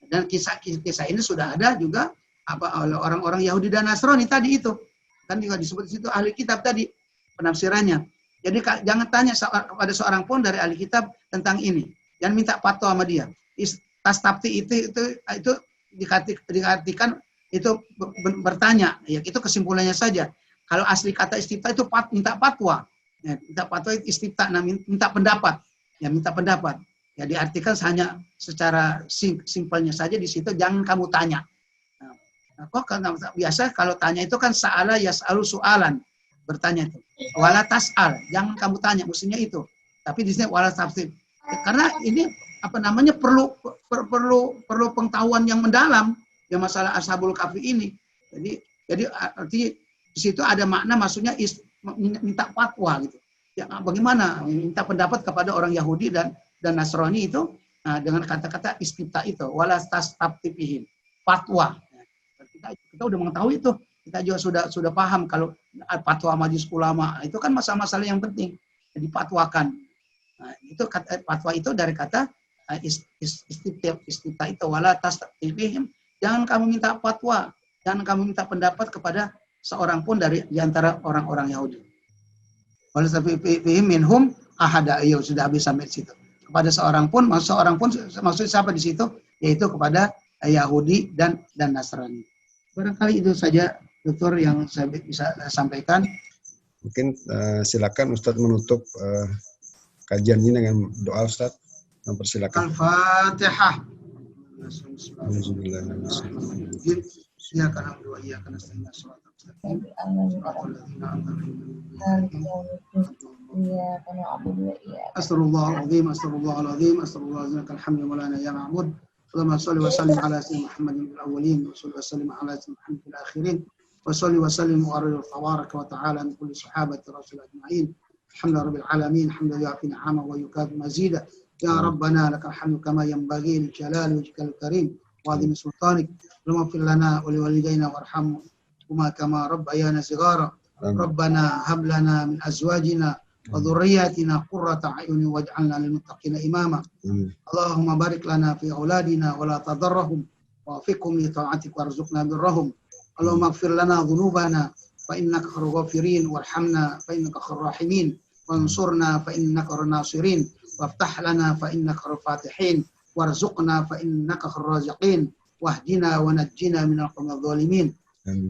Dan kisah-kisah ini sudah ada juga oleh orang-orang Yahudi dan Nasrani tadi itu. Kan juga disebut di situ ahli kitab tadi penafsirannya. Jadi jangan tanya kepada seorang pun dari ahli kitab tentang ini. Jangan minta fatwa sama dia. Tastafti itu diartikan itu bertanya, ya itu kesimpulannya saja. Kalau asli kata istifta itu minta fatwa. Ya, minta fatwa itu istifta, minta pendapat. Ya, minta pendapat. Ya, diartikan hanya secara simpelnya saja di situ, jangan kamu tanya. Nah, kok karena biasa kalau tanya itu kan sa'ala yas'alu su'alan, bertanya itu. Wala tas'al, jangan kamu tanya, mestinya itu. Tapi di sini wala tafsir. Ya, karena ini perlu pengetahuan yang mendalam ya masalah Ashabul Kahfi ini. Jadi arti di situ ada makna, maksudnya minta fatwa gitu. Ya, bagaimana minta pendapat kepada orang Yahudi dan Nasrani itu dengan kata-kata istifta itu, wala tastaftifihim, fatwa. Kita udah mengetahui itu. Kita juga sudah paham kalau fatwa majelis ulama itu kan masalah-masalah yang penting dipatwakan. Nah, itu fatwa itu dari kata istifta itu, wala tastaftifihim. Jangan kamu minta fatwa, jangan kamu minta pendapat kepada seorang pun dari antara orang-orang Yahudi. Wala tastaftifihim minhum ahada, sudah habis sampai di situ. Kepada seorang pun maksud siapa di situ? Yaitu kepada Yahudi dan Nasrani. Barangkali itu saja, Dokter, yang saya bisa sampaikan. Mungkin silakan Ustadz menutup kajian ini dengan doa, Ustadz. Mempersilakan. Al-Fatihah. Astagfirullahaladzim, astagfirullahaladzim, astagfirullahaladzim, alhamdulillah ya ma'bud. Allahumma salli wa sallim ala sayyidina Muhammadin fil awwalin wa salli wa sallim ala sayyidina Muhammadin fil akhirin wa salli wa sallim wa aril tabaraka wa ta'ala min kulli sahabati rasul ajma'in. Alhamdulillah rabbil alamin, alhamdulillah fi ni'ama wa yukafi mazida. Ya Rabbana lakal hamdu kama yanbaghi li jalali wajhikal karim wa 'azimi sultanik. Allahumma fil lana wa liwalidayna warhamhum yarhamhuma kama rabbayana shighara. Amin. Rabbana hab lana min azwajina wa dhurriyyatina qurrata a'yunin waj'alna lil muttaqina imama. Amin. Allahumma barik lana fi auladina wa la tadarrahum wafiqhum li ta'atik warzuqna birrahum. Allahumma ighfir lana dhunubana fa innaka khairul ghafirin warhamna fa innaka khairur rahimin wansurna fa innaka khairun nasirin waftah lana fa innaka khairul fatihin warzuqna fa innaka khairur raziqin wahdina wa najjina minal qawmidh dhalimin. Amin.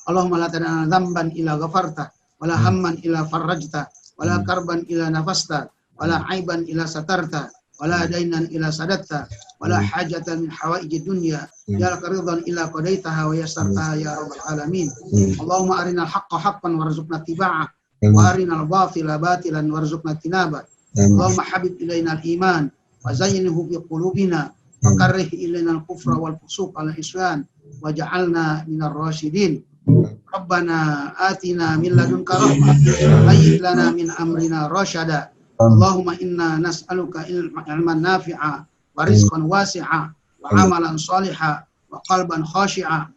Allahumma la tad'ana dhanban illa ghafarta wa la hamman illa farajta wa la karban illa nafasta wa la aiban illa satarta wa la dainan illa sadatta wa la hajatan min hawaijid dunya ya laka ridhan illa qadaitaha wa yassartaha ya rabbal alamin. Allahumma arinal haqqa haqqan warzuqna ittiba'ah wa arinal batila batilan warzuqna ijtinaba. Allahumma habib ilaina al-iman wa zayyinhu fi qulubina wa karrih ilaina al-kufra wal fusuq wal isyan waj'alna minar rasyidin. Rabbana atina min ladunka rahmah hayyi lana min amrina rasyada. Allahumma inna nas'aluka ilman nafi'a wa rizqan wasi'a wa amalan saliha wa qalban khashi'a.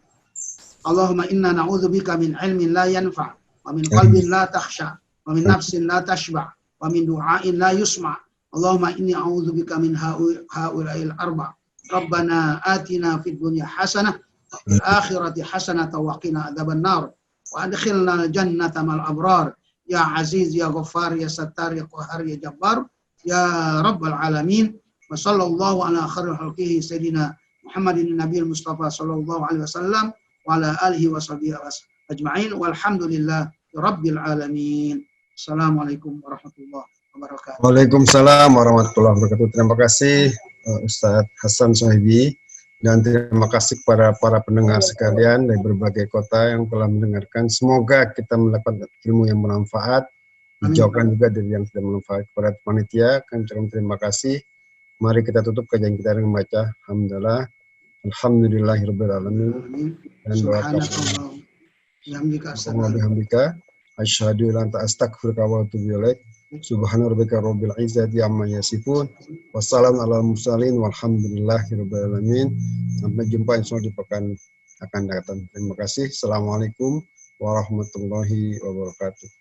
Allahumma inna na'udzubika min ilmin la yanfa' wa min qalbin la takhsha wa min nafsin la tashba' wa min du'ain la yusma'. Allahumma inni a'udzubika min ha'ula'il arba'. Rabbana atina fid dunya hasanah wa fil akhirati hasanah wa qina adzaban nar wa adkhilna al-jannata ma'al abrar. Ya Aziz, Ya Ghaffar, Ya Sattar, Ya Qahhar, Ya Jabbar, Ya Rabbal Alamin. Wa sallallahu ala khairil khalqihi Sayyidina Muhammadin Nabiyil Mustafa sallallahu alaihi wasallam wa ala alihi wa sahbihi ajma'in walhamdulillah Rabbil Alamin. Assalamualaikum warahmatullahi wabarakatuh. Waalaikumsalam warahmatullahi wabarakatuh. Terima kasih Ustadz Hasan Sohibi. Dan terima kasih kepada para pendengar sekalian dari berbagai kota yang telah mendengarkan. Semoga kita mendapatkan ilmu yang bermanfaat, dijauhkan juga dari yang tidak bermanfaat. Kepada panitia, kami ucapkan terima kasih. Mari kita tutup kajian kita dengan membaca Alhamdulillah, Alhamdulillahirrabbilalamin. Dan bihamdika, asyhadu an la ilaha illa anta astaghfiruka wa atubu ilaik. Subhana rabbika rabbil izzati amma yasifun. Wassalamu ala mursalin walhamdulillahirabbil alamin. Sampai jumpa insyaallah di pekan akan datang. Terima kasih. Assalamualaikum warahmatullahi wabarakatuh.